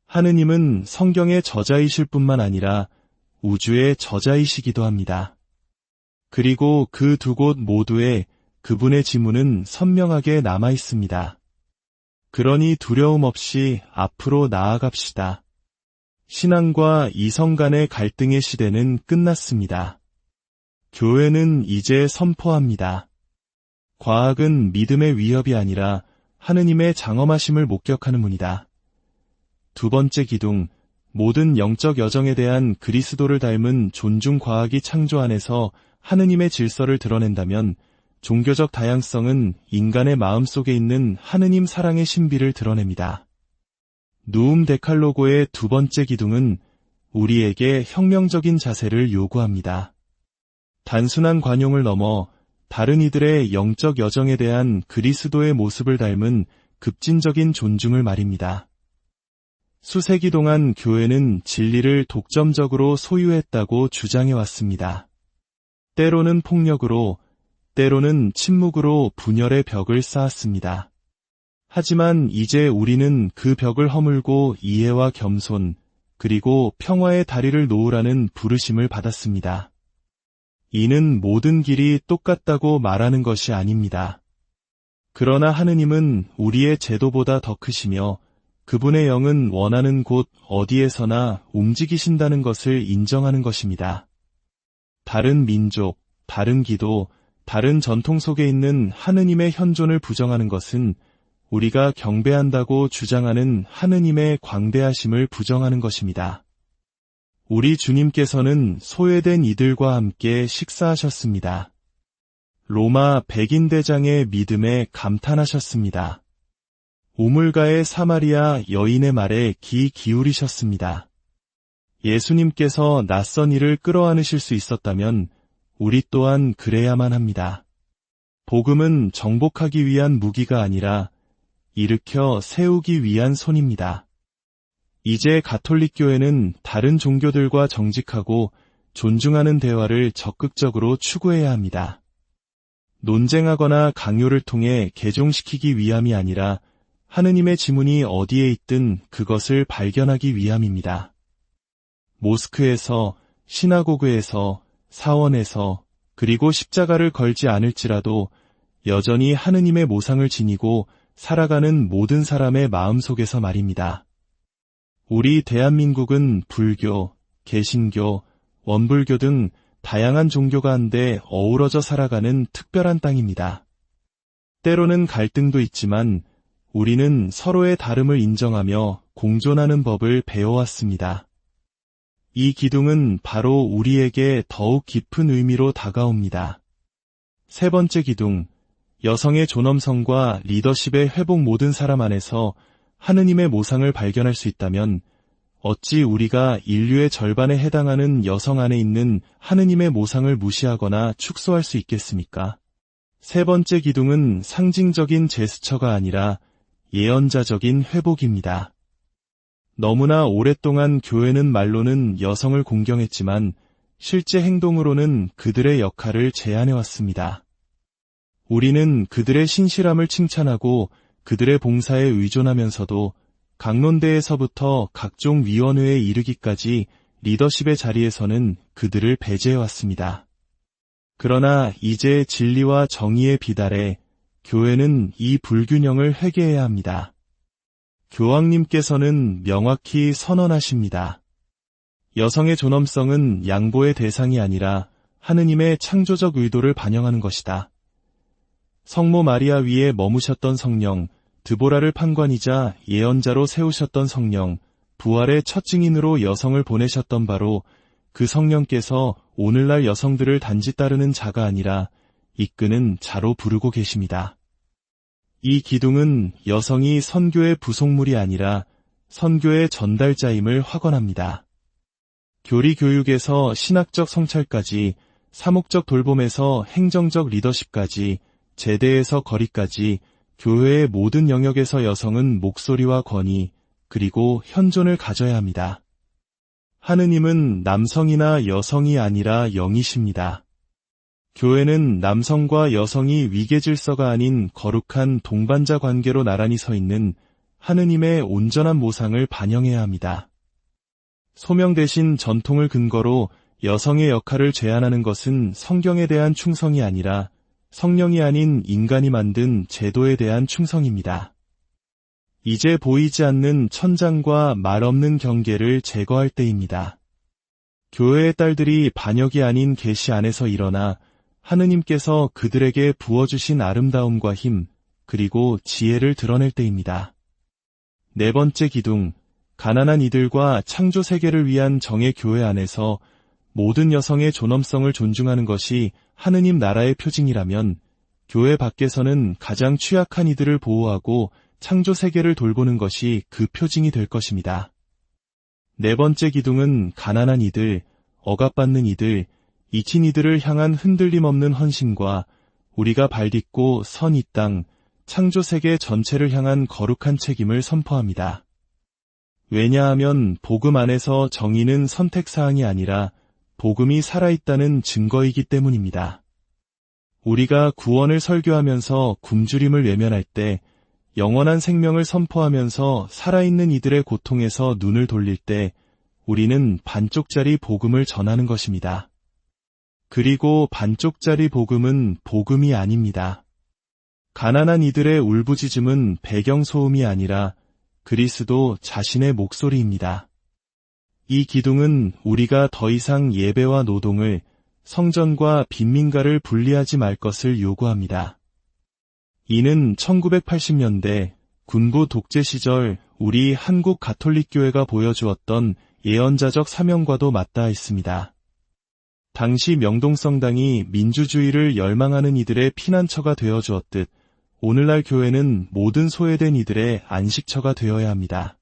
하느님은 성경의 저자이실 뿐만 아니라 우주의 저자이시기도 합니다. 그리고 그 두 곳 모두에 그분의 지문은 선명하게 남아 있습니다. 그러니 두려움 없이 앞으로 나아갑시다. 신앙과 이성 간의 갈등의 시대는 끝났습니다. 교회는 이제 선포합니다. 과학은 믿음의 위협이 아니라 하느님의 장엄하심을 목격하는 문이다. 두 번째 기둥, 모든 영적 여정에 대한 그리스도를 닮은 존중 과학이 창조 안에서 하느님의 질서를 드러낸다면 종교적 다양성은 인간의 마음속에 있는 하느님 사랑의 신비를 드러냅니다. 누움 데칼로고의 두 번째 기둥은 우리에게 혁명적인 자세를 요구합니다. 단순한 관용을 넘어 다른 이들의 영적 여정에 대한 그리스도의 모습을 닮은 급진적인 존중을 말입니다. 수세기 동안 교회는 진리를 독점적으로 소유했다고 주장해왔습니다. 때로는 폭력으로, 때로는 침묵으로 분열의 벽을 쌓았습니다. 하지만 이제 우리는 그 벽을 허물고 이해와 겸손, 그리고 평화의 다리를 놓으라는 부르심을 받았습니다. 이는 모든 길이 똑같다고 말하는 것이 아닙니다. 그러나 하느님은 우리의 제도보다 더 크시며 그분의 영은 원하는 곳 어디에서나 움직이신다는 것을 인정하는 것입니다. 다른 민족, 다른 기도, 다른 전통 속에 있는 하느님의 현존을 부정하는 것은 우리가 경배한다고 주장하는 하느님의 광대하심을 부정하는 것입니다. 우리 주님께서는 소외된 이들과 함께 식사하셨습니다. 로마 백인 대장의 믿음에 감탄하셨습니다. 우물가의 사마리아 여인의 말에 귀 기울이셨습니다. 예수님께서 낯선 이를 끌어안으실 수 있었다면 우리 또한 그래야만 합니다. 복음은 정복하기 위한 무기가 아니라 일으켜 세우기 위한 손입니다. 이제 가톨릭 교회는 다른 종교들과 정직하고 존중하는 대화를 적극적으로 추구해야 합니다. 논쟁하거나 강요를 통해 개종시키기 위함이 아니라 하느님의 지문이 어디에 있든 그것을 발견하기 위함입니다. 모스크에서, 시나고그에서, 사원에서, 그리고 십자가를 걸지 않을지라도 여전히 하느님의 모상을 지니고 살아가는 모든 사람의 마음속에서 말입니다. 우리 대한민국은 불교, 개신교, 원불교 등 다양한 종교가 한데 어우러져 살아가는 특별한 땅입니다. 때로는 갈등도 있지만 우리는 서로의 다름을 인정하며 공존하는 법을 배워왔습니다. 이 기둥은 바로 우리에게 더욱 깊은 의미로 다가옵니다. 세 번째 기둥, 여성의 존엄성과 리더십의 회복. 모든 사람 안에서 하느님의 모상을 발견할 수 있다면 어찌 우리가 인류의 절반에 해당하는 여성 안에 있는 하느님의 모상을 무시하거나 축소할 수 있겠습니까? 세 번째 기둥은 상징적인 제스처가 아니라 예언자적인 회복입니다. 너무나 오랫동안 교회는 말로는 여성을 공경했지만 실제 행동으로는 그들의 역할을 제한해왔습니다. 우리는 그들의 신실함을 칭찬하고 그들의 봉사에 의존하면서도 강론대에서부터 각종 위원회에 이르기까지 리더십의 자리에서는 그들을 배제해왔습니다. 그러나 이제 진리와 정의의 비달에 교회는 이 불균형을 회개해야 합니다. 교황님께서는 명확히 선언하십니다. 여성의 존엄성은 양보의 대상이 아니라 하느님의 창조적 의도를 반영하는 것이다. 성모 마리아 위에 머무셨던 성령, 드보라를 판관이자 예언자로 세우셨던 성령, 부활의 첫 증인으로 여성을 보내셨던 바로 그 성령께서 오늘날 여성들을 단지 따르는 자가 아니라 이끄는 자로 부르고 계십니다. 이 기둥은 여성이 선교의 부속물이 아니라 선교의 전달자임을 확언합니다. 교리 교육에서 신학적 성찰까지, 사목적 돌봄에서 행정적 리더십까지, 제대에서 거리까지 교회의 모든 영역에서 여성은 목소리와 권위, 그리고 현존을 가져야 합니다. 하느님은 남성이나 여성이 아니라 영이십니다. 교회는 남성과 여성이 위계질서가 아닌 거룩한 동반자 관계로 나란히 서 있는 하느님의 온전한 모상을 반영해야 합니다. 소명 대신 전통을 근거로 여성의 역할을 제한하는 것은 성경에 대한 충성이 아니라 성령이 아닌 인간이 만든 제도에 대한 충성입니다. 이제 보이지 않는 천장과 말 없는 경계를 제거할 때입니다. 교회의 딸들이 반역이 아닌 계시 안에서 일어나 하느님께서 그들에게 부어주신 아름다움과 힘, 그리고 지혜를 드러낼 때입니다. 네 번째 기둥, 가난한 이들과 창조 세계를 위한 정의 교회 안에서 모든 여성의 존엄성을 존중하는 것이 하느님 나라의 표징이라면 교회 밖에서는 가장 취약한 이들을 보호하고 창조 세계를 돌보는 것이 그 표징이 될 것입니다. 네 번째 기둥은 가난한 이들, 억압받는 이들, 잊힌 이들을 향한 흔들림 없는 헌신과 우리가 발딛고 선 이 땅, 창조 세계 전체를 향한 거룩한 책임을 선포합니다. 왜냐하면 복음 안에서 정의는 선택사항이 아니라 복음이 살아있다는 증거이기 때문입니다. 우리가 구원을 설교하면서 굶주림을 외면할 때, 영원한 생명을 선포하면서 살아있는 이들의 고통에서 눈을 돌릴 때 우리는 반쪽짜리 복음을 전하는 것입니다. 그리고 반쪽짜리 복음은 복음이 아닙니다. 가난한 이들의 울부짖음은 배경소음이 아니라 그리스도 자신의 목소리입니다. 이 기둥은 우리가 더 이상 예배와 노동을, 성전과 빈민가를 분리하지 말 것을 요구합니다. 이는 1980년대 군부 독재 시절 우리 한국 가톨릭교회가 보여주었던 예언자적 사명과도 맞닿아 있습니다. 당시 명동성당이 민주주의를 열망하는 이들의 피난처가 되어주었듯 오늘날 교회는 모든 소외된 이들의 안식처가 되어야 합니다.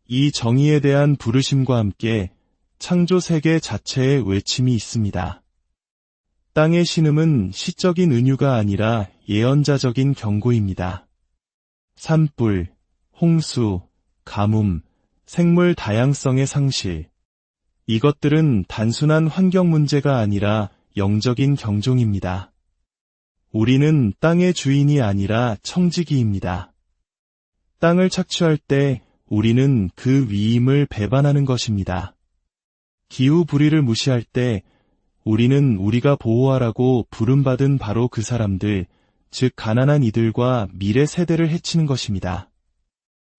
이 정의에 대한 부르심과 함께 창조 세계 자체의 외침이 있습니다. 땅의 신음은 시적인 은유가 아니라 예언자적인 경고입니다. 산불, 홍수, 가뭄, 생물 다양성의 상실. 이것들은 단순한 환경 문제가 아니라 영적인 경종입니다. 우리는 땅의 주인이 아니라 청지기입니다. 땅을 착취할 때 우리는 그 위임을 배반하는 것입니다. 기후 불의를 무시할 때 우리는 우리가 보호하라고 부름받은 바로 그 사람들, 즉 가난한 이들과 미래 세대를 해치는 것입니다.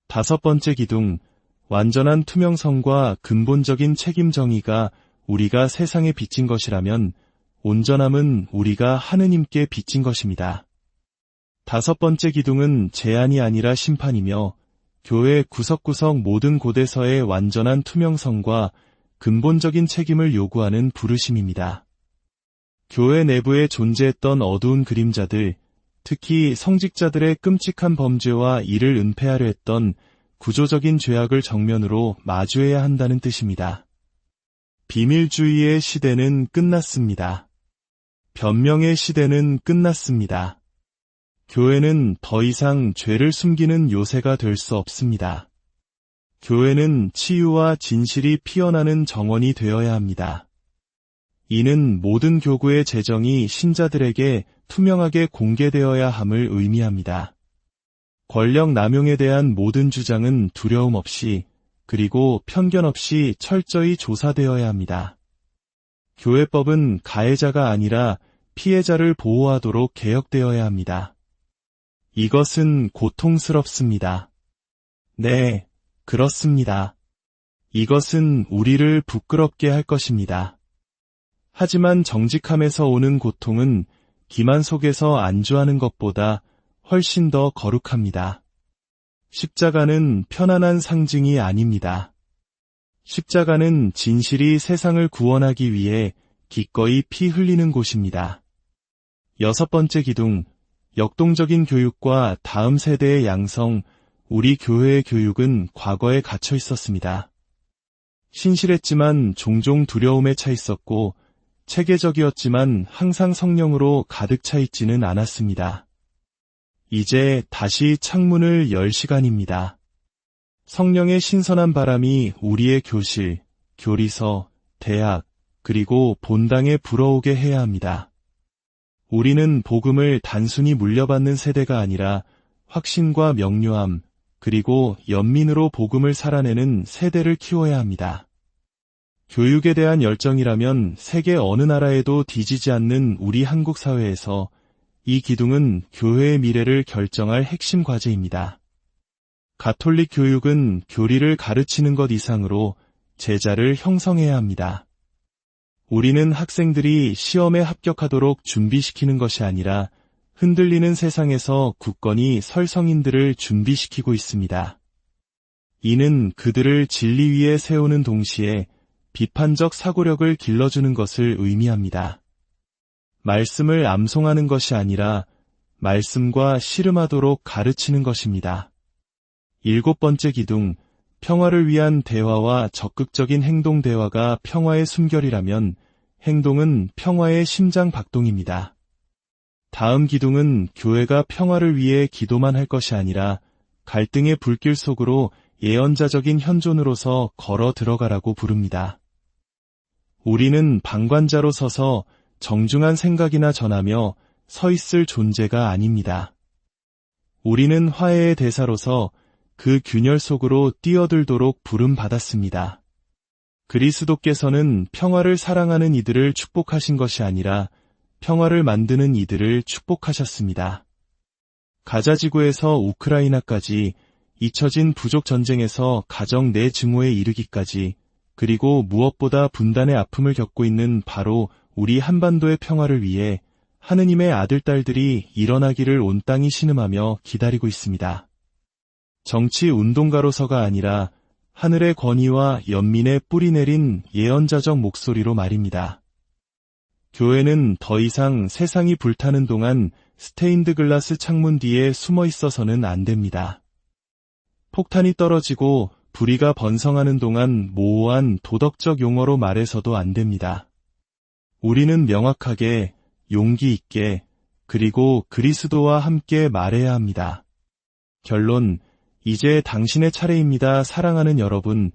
다섯 번째 기둥, 완전한 투명성과 근본적인 책임 정의가 우리가 세상에 빚진 것이라면 온전함은 우리가 하느님께 빚진 것입니다. 다섯 번째 기둥은 제한이 아니라 심판이며 교회 구석구석 모든 곳에서의 완전한 투명성과 근본적인 책임을 요구하는 부르심입니다. 교회 내부에 존재했던 어두운 그림자들, 특히 성직자들의 끔찍한 범죄와 이를 은폐하려 했던 구조적인 죄악을 정면으로 마주해야 한다는 뜻입니다. 비밀주의의 시대는 끝났습니다. 변명의 시대는 끝났습니다. 교회는 더 이상 죄를 숨기는 요새가 될 수 없습니다. 교회는 치유와 진실이 피어나는 정원이 되어야 합니다. 이는 모든 교구의 재정이 신자들에게 투명하게 공개되어야 함을 의미합니다. 권력 남용에 대한 모든 주장은 두려움 없이 그리고 편견 없이 철저히 조사되어야 합니다. 교회법은 가해자가 아니라 피해자를 보호하도록 개혁되어야 합니다. 이것은 고통스럽습니다. 네, 그렇습니다. 이것은 우리를 부끄럽게 할 것입니다. 하지만 정직함에서 오는 고통은 기만 속에서 안주하는 것보다 훨씬 더 거룩합니다. 십자가는 편안한 상징이 아닙니다. 십자가는 진실이 세상을 구원하기 위해 기꺼이 피 흘리는 곳입니다. 6번째 기둥, 역동적인 교육과 다음 세대의 양성. 우리 교회의 교육은 과거에 갇혀 있었습니다. 신실했지만 종종 두려움에 차 있었고, 체계적이었지만 항상 성령으로 가득 차 있지는 않았습니다. 이제 다시 창문을 열 시간입니다. 성령의 신선한 바람이 우리의 교실, 교리서, 대학, 그리고 본당에 불어오게 해야 합니다. 우리는 복음을 단순히 물려받는 세대가 아니라 확신과 명료함, 그리고 연민으로 복음을 살아내는 세대를 키워야 합니다. 교육에 대한 열정이라면 세계 어느 나라에도 뒤지지 않는 우리 한국 사회에서 이 기둥은 교회의 미래를 결정할 핵심 과제입니다. 가톨릭 교육은 교리를 가르치는 것 이상으로 제자를 형성해야 합니다. 우리는 학생들이 시험에 합격하도록 준비시키는 것이 아니라 흔들리는 세상에서 굳건히 설 성인들을 준비시키고 있습니다. 이는 그들을 진리 위에 세우는 동시에 비판적 사고력을 길러주는 것을 의미합니다. 말씀을 암송하는 것이 아니라 말씀과 씨름하도록 가르치는 것입니다. 7번째 기둥, 평화를 위한 대화와 적극적인 행동. 대화가 평화의 숨결이라면 행동은 평화의 심장 박동입니다. 다음 기둥은 교회가 평화를 위해 기도만 할 것이 아니라 갈등의 불길 속으로 예언자적인 현존으로서 걸어 들어가라고 부릅니다. 우리는 방관자로 서서 정중한 생각이나 전하며 서 있을 존재가 아닙니다. 우리는 화해의 대사로서 그 균열 속으로 뛰어들도록 부름받았습니다. 그리스도께서는 평화를 사랑하는 이들을 축복하신 것이 아니라 평화를 만드는 이들을 축복하셨습니다. 가자지구에서 우크라이나까지, 잊혀진 부족 전쟁에서 가정 내 증오에 이르기까지, 그리고 무엇보다 분단의 아픔을 겪고 있는 바로 우리 한반도의 평화를 위해 하느님의 아들딸들이 일어나기를 온 땅이 신음하며 기다리고 있습니다. 정치 운동가로서가 아니라 하늘의 권위와 연민의 뿌리 내린 예언자적 목소리로 말입니다. 교회는 더 이상 세상이 불타는 동안 스테인드 글라스 창문 뒤에 숨어 있어서는 안 됩니다. 폭탄이 떨어지고 불의가 번성하는 동안 모호한 도덕적 용어로 말해서도 안 됩니다. 우리는 명확하게, 용기 있게, 그리고 그리스도와 함께 말해야 합니다. 결론, 이제 당신의 차례입니다. 사랑하는 여러분,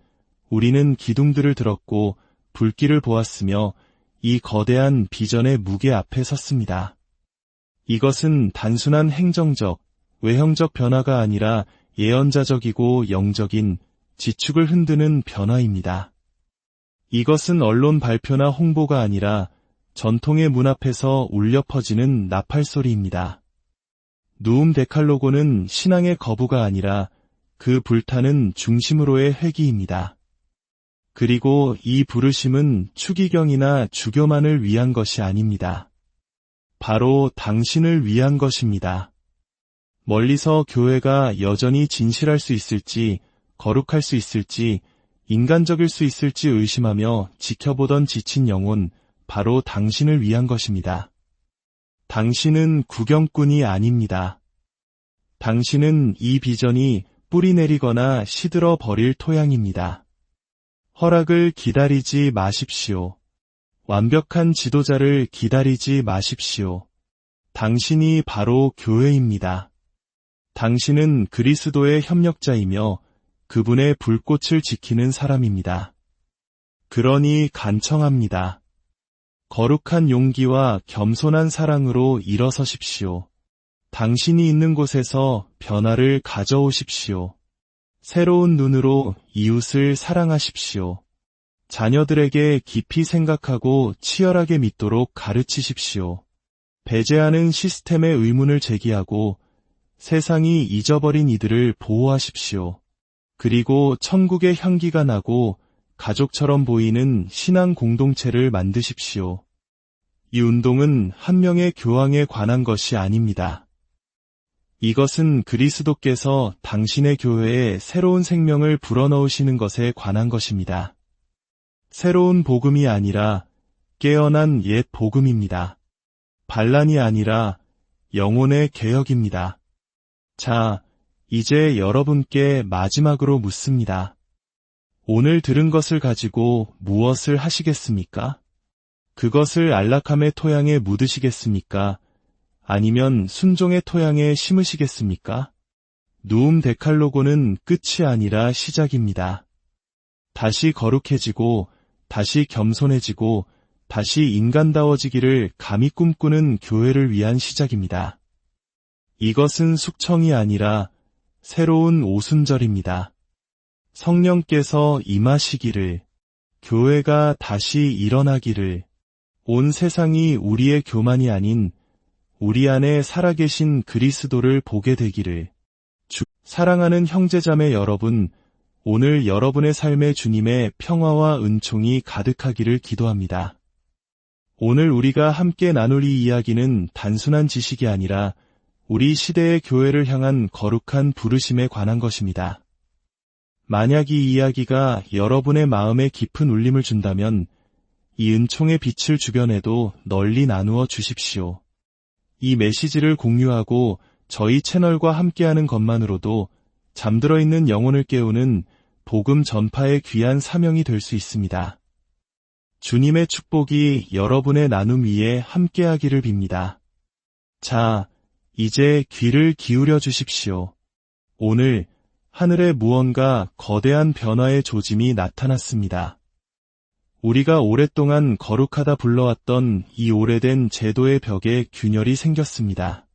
우리는 기둥들을 들었고 불길을 보았으며 이 거대한 비전의 무게 앞에 섰습니다. 이것은 단순한 행정적, 외형적 변화가 아니라 예언자적이고 영적인, 지축을 흔드는 변화입니다. 이것은 언론 발표나 홍보가 아니라 전통의 문 앞에서 울려 퍼지는 나팔소리입니다. 누움 데칼로고는 신앙의 거부가 아니라 그 불타는 중심으로의 회귀입니다. 그리고 이 부르심은 추기경이나 주교만을 위한 것이 아닙니다. 바로 당신을 위한 것입니다. 멀리서 교회가 여전히 진실할 수 있을지, 거룩할 수 있을지, 인간적일 수 있을지 의심하며 지켜보던 지친 영혼, 바로 당신을 위한 것입니다. 당신은 구경꾼이 아닙니다. 당신은 이 비전이 뿌리 내리거나 시들어 버릴 토양입니다. 허락을 기다리지 마십시오. 완벽한 지도자를 기다리지 마십시오. 당신이 바로 교회입니다. 당신은 그리스도의 협력자이며 그분의 불꽃을 지키는 사람입니다. 그러니 간청합니다. 거룩한 용기와 겸손한 사랑으로 일어서십시오. 당신이 있는 곳에서 변화를 가져오십시오. 새로운 눈으로 이웃을 사랑하십시오. 자녀들에게 깊이 생각하고 치열하게 믿도록 가르치십시오. 배제하는 시스템의 의문을 제기하고 세상이 잊어버린 이들을 보호하십시오. 그리고 천국의 향기가 나고 가족처럼 보이는 신앙 공동체를 만드십시오. 이 운동은 한 명의 교황에 관한 것이 아닙니다. 이것은 그리스도께서 당신의 교회에 새로운 생명을 불어넣으시는 것에 관한 것입니다. 새로운 복음이 아니라 깨어난 옛 복음입니다. 반란이 아니라 영혼의 개혁입니다. 자, 이제 여러분께 마지막으로 묻습니다. 오늘 들은 것을 가지고 무엇을 하시겠습니까? 그것을 안락함의 토양에 묻으시겠습니까? 아니면 순종의 토양에 심으시겠습니까? 누움 데칼로고는 끝이 아니라 시작입니다. 다시 거룩해지고, 다시 겸손해지고, 다시 인간다워지기를 감히 꿈꾸는 교회를 위한 시작입니다. 이것은 숙청이 아니라 새로운 오순절입니다. 성령께서 임하시기를, 교회가 다시 일어나기를, 온 세상이 우리의 교만이 아닌 우리 안에 살아계신 그리스도를 보게 되기를. 사랑하는 형제자매 여러분, 오늘 여러분의 삶에 주님의 평화와 은총이 가득하기를 기도합니다. 오늘 우리가 함께 나눌 이 이야기는 단순한 지식이 아니라 우리 시대의 교회를 향한 거룩한 부르심에 관한 것입니다. 만약 이 이야기가 여러분의 마음에 깊은 울림을 준다면 이 은총의 빛을 주변에도 널리 나누어 주십시오. 이 메시지를 공유하고 저희 채널과 함께하는 것만으로도 잠들어 있는 영혼을 깨우는 복음 전파의 귀한 사명이 될 수 있습니다. 주님의 축복이 여러분의 나눔 위에 함께하기를 빕니다. 자, 이제 귀를 기울여 주십시오. 오늘 하늘에 무언가 거대한 변화의 조짐이 나타났습니다. 우리가 오랫동안 거룩하다 불러왔던 이 오래된 제도의 벽에 균열이 생겼습니다.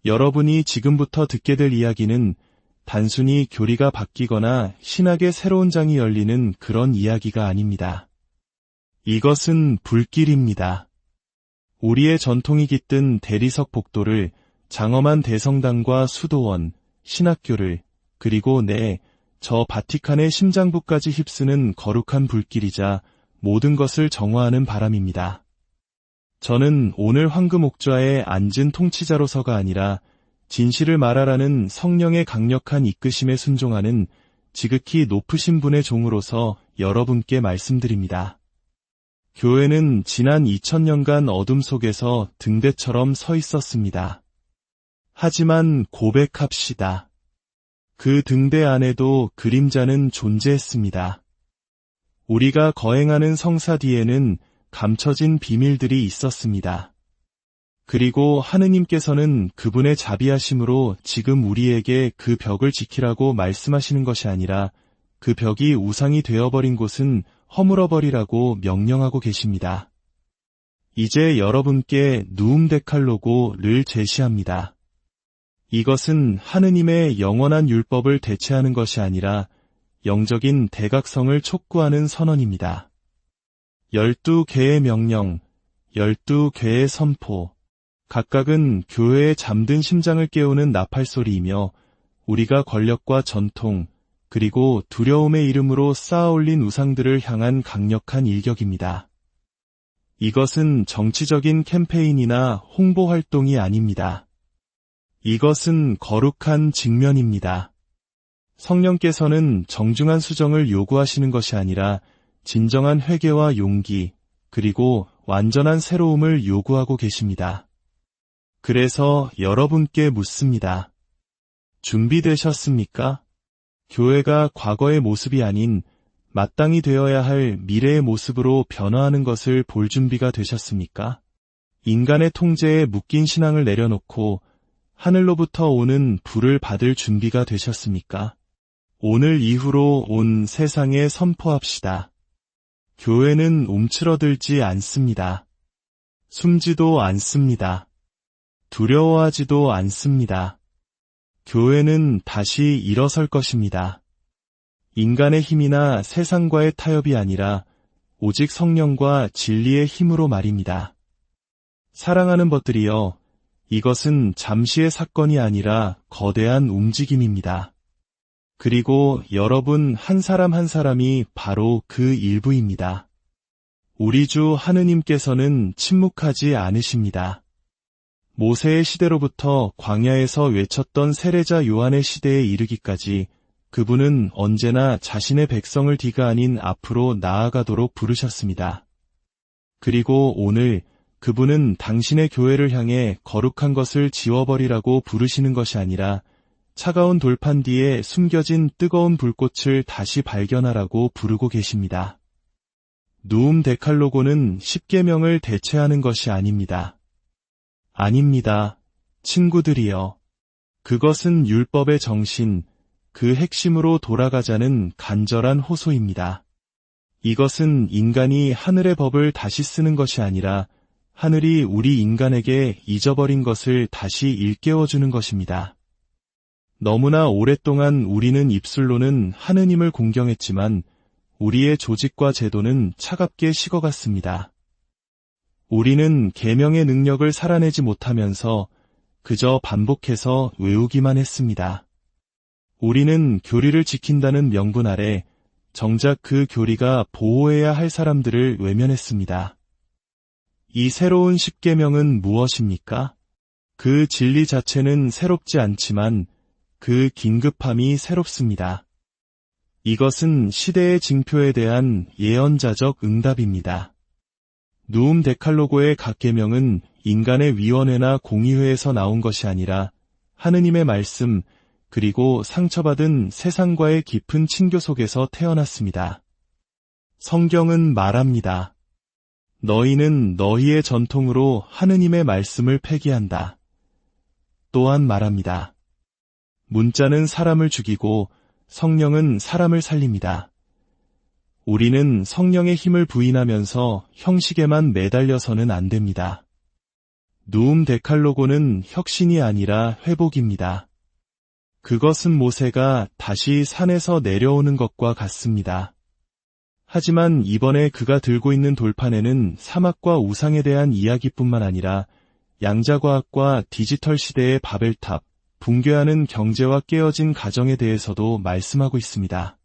여러분이 지금부터 듣게 될 이야기는 단순히 교리가 바뀌거나 신학의 새로운 장이 열리는 그런 이야기가 아닙니다. 이것은 불길입니다. 우리의 전통이 깃든 대리석 복도를 장엄한 대성당과 수도원, 신학교를, 그리고 저 바티칸의 심장부까지 휩쓰는 거룩한 불길이자 모든 것을 정화하는 바람입니다. 저는 오늘 황금옥좌에 앉은 통치자로서가 아니라 진실을 말하라는 성령의 강력한 이끄심에 순종하는 지극히 높으신 분의 종으로서 여러분께 말씀드립니다. 교회는 지난 2000년간 어둠 속에서 등대처럼 서 있었습니다. 하지만 고백합시다. 그 등대 안에도 그림자는 존재했습니다. 우리가 거행하는 성사 뒤에는 감춰진 비밀들이 있었습니다. 그리고 하느님께서는 그분의 자비하심으로 지금 우리에게 그 벽을 지키라고 말씀하시는 것이 아니라 그 벽이 우상이 되어버린 곳은 허물어버리라고 명령하고 계십니다. 이제 여러분께 누움 데칼로고를 제시합니다. 이것은 하느님의 영원한 율법을 대체하는 것이 아니라 영적인 대각성을 촉구하는 선언입니다. 12개의 명령, 12개의 선포, 각각은 교회의 잠든 심장을 깨우는 나팔소리이며 우리가 권력과 전통, 그리고 두려움의 이름으로 쌓아올린 우상들을 향한 강력한 일격입니다. 이것은 정치적인 캠페인이나 홍보 활동이 아닙니다. 이것은 거룩한 직면입니다. 성령께서는 정중한 수정을 요구하시는 것이 아니라 진정한 회개와 용기, 그리고 완전한 새로움을 요구하고 계십니다. 그래서 여러분께 묻습니다. 준비되셨습니까? 교회가 과거의 모습이 아닌 마땅히 되어야 할 미래의 모습으로 변화하는 것을 볼 준비가 되셨습니까? 인간의 통제에 묶인 신앙을 내려놓고 하늘로부터 오는 불을 받을 준비가 되셨습니까? 오늘 이후로 온 세상에 선포합시다. 교회는 움츠러들지 않습니다. 숨지도 않습니다. 두려워하지도 않습니다. 교회는 다시 일어설 것입니다. 인간의 힘이나 세상과의 타협이 아니라 오직 성령과 진리의 힘으로 말입니다. 사랑하는 것들이여, 이것은 잠시의 사건이 아니라 거대한 움직임입니다. 그리고 여러분 한 사람 한 사람이 바로 그 일부입니다. 우리 주 하느님께서는 침묵하지 않으십니다. 모세의 시대로부터 광야에서 외쳤던 세례자 요한의 시대에 이르기까지 그분은 언제나 자신의 백성을 뒤가 아닌 앞으로 나아가도록 부르셨습니다. 그리고 오늘 그분은 당신의 교회를 향해 거룩한 것을 지워버리라고 부르시는 것이 아니라 차가운 돌판 뒤에 숨겨진 뜨거운 불꽃을 다시 발견하라고 부르고 계십니다. 누움 데칼로고는 십계명을 대체하는 것이 아닙니다. 아닙니다. 친구들이여. 그것은 율법의 정신, 그 핵심으로 돌아가자는 간절한 호소입니다. 이것은 인간이 하늘의 법을 다시 쓰는 것이 아니라 하늘이 우리 인간에게 잊어버린 것을 다시 일깨워주는 것입니다. 너무나 오랫동안 우리는 입술로는 하느님을 공경했지만 우리의 조직과 제도는 차갑게 식어갔습니다. 우리는 계명의 능력을 살아내지 못하면서 그저 반복해서 외우기만 했습니다. 우리는 교리를 지킨다는 명분 아래 정작 그 교리가 보호해야 할 사람들을 외면했습니다. 이 새로운 십계명은 무엇입니까? 그 진리 자체는 새롭지 않지만 그 긴급함이 새롭습니다. 이것은 시대의 징표에 대한 예언자적 응답입니다. 누움 데칼로고의 각 계명은 인간의 위원회나 공의회에서 나온 것이 아니라 하느님의 말씀 그리고 상처받은 세상과의 깊은 친교 속에서 태어났습니다. 성경은 말합니다. 너희는 너희의 전통으로 하느님의 말씀을 폐기한다. 또한 말합니다. 문자는 사람을 죽이고 성령은 사람을 살립니다. 우리는 성령의 힘을 부인하면서 형식에만 매달려서는 안 됩니다. 누움 데칼로고는 혁신이 아니라 회복입니다. 그것은 모세가 다시 산에서 내려오는 것과 같습니다. 하지만 이번에 그가 들고 있는 돌판에는 사막과 우상에 대한 이야기뿐만 아니라 양자과학과 디지털 시대의 바벨탑, 붕괴하는 경제와 깨어진 가정에 대해서도 말씀하고 있습니다.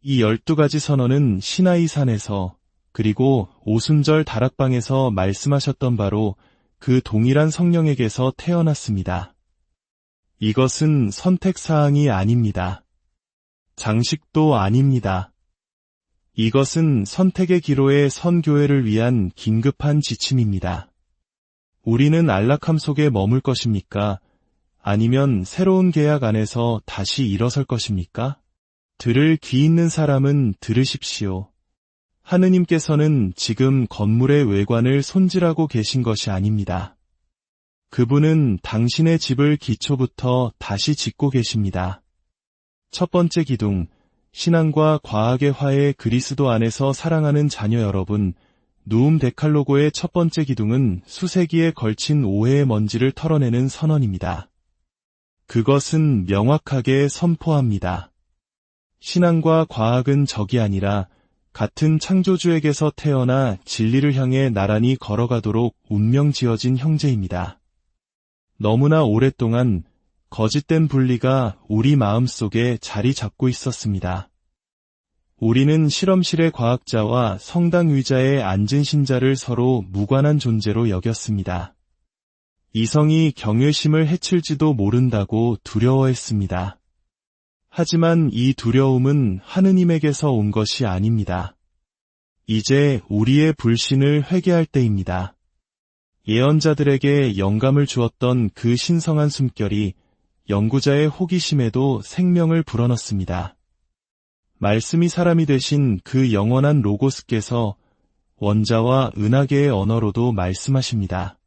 이 12가지 선언은 시나이 산에서 그리고 오순절 다락방에서 말씀하셨던 바로 그 동일한 성령에게서 태어났습니다. 이것은 선택사항이 아닙니다. 장식도 아닙니다. 이것은 선택의 기로에 선 교회를 위한 긴급한 지침입니다. 우리는 안락함 속에 머물 것입니까? 아니면 새로운 계약 안에서 다시 일어설 것입니까? 들을 귀 있는 사람은 들으십시오. 하느님께서는 지금 건물의 외관을 손질하고 계신 것이 아닙니다. 그분은 당신의 집을 기초부터 다시 짓고 계십니다. 첫 번째 기둥, 신앙과 과학의 화해 그리스도 안에서 사랑하는 자녀 여러분, 누움 데칼로고의 첫 번째 기둥은 수세기에 걸친 오해의 먼지를 털어내는 선언입니다. 그것은 명확하게 선포합니다. 신앙과 과학은 적이 아니라 같은 창조주에게서 태어나 진리를 향해 나란히 걸어가도록 운명 지어진 형제입니다. 너무나 오랫동안 거짓된 분리가 우리 마음속에 자리 잡고 있었습니다. 우리는 실험실의 과학자와 성당 의자에 앉은 신자를 서로 무관한 존재로 여겼습니다. 이성이 경외심을 해칠지도 모른다고 두려워했습니다. 하지만 이 두려움은 하느님에게서 온 것이 아닙니다. 이제 우리의 불신을 회개할 때입니다. 예언자들에게 영감을 주었던 그 신성한 숨결이 연구자의 호기심에도 생명을 불어넣습니다. 말씀이 사람이 되신 그 영원한 로고스께서 원자와 은하계의 언어로도 말씀하십니다.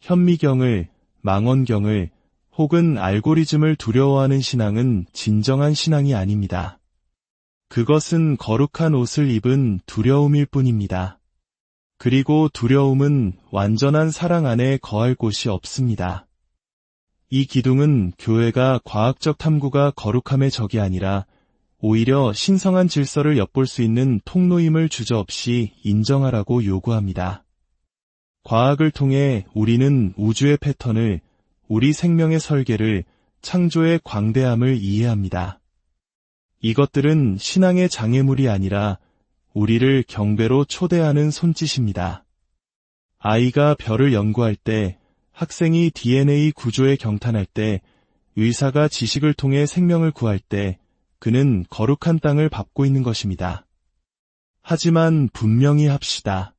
현미경을, 망원경을 혹은 알고리즘을 두려워하는 신앙은 진정한 신앙이 아닙니다. 그것은 거룩한 옷을 입은 두려움일 뿐입니다. 그리고 두려움은 완전한 사랑 안에 거할 곳이 없습니다. 이 기둥은 교회가 과학적 탐구가 거룩함의 적이 아니라 오히려 신성한 질서를 엿볼 수 있는 통로임을 주저없이 인정하라고 요구합니다. 과학을 통해 우리는 우주의 패턴을, 우리 생명의 설계를, 창조의 광대함을 이해합니다. 이것들은 신앙의 장애물이 아니라 우리를 경배로 초대하는 손짓입니다. 아이가 별을 연구할 때 학생이 DNA 구조에 경탄할 때, 의사가 지식을 통해 생명을 구할 때, 그는 거룩한 땅을 밟고 있는 것입니다. 하지만 분명히 합시다.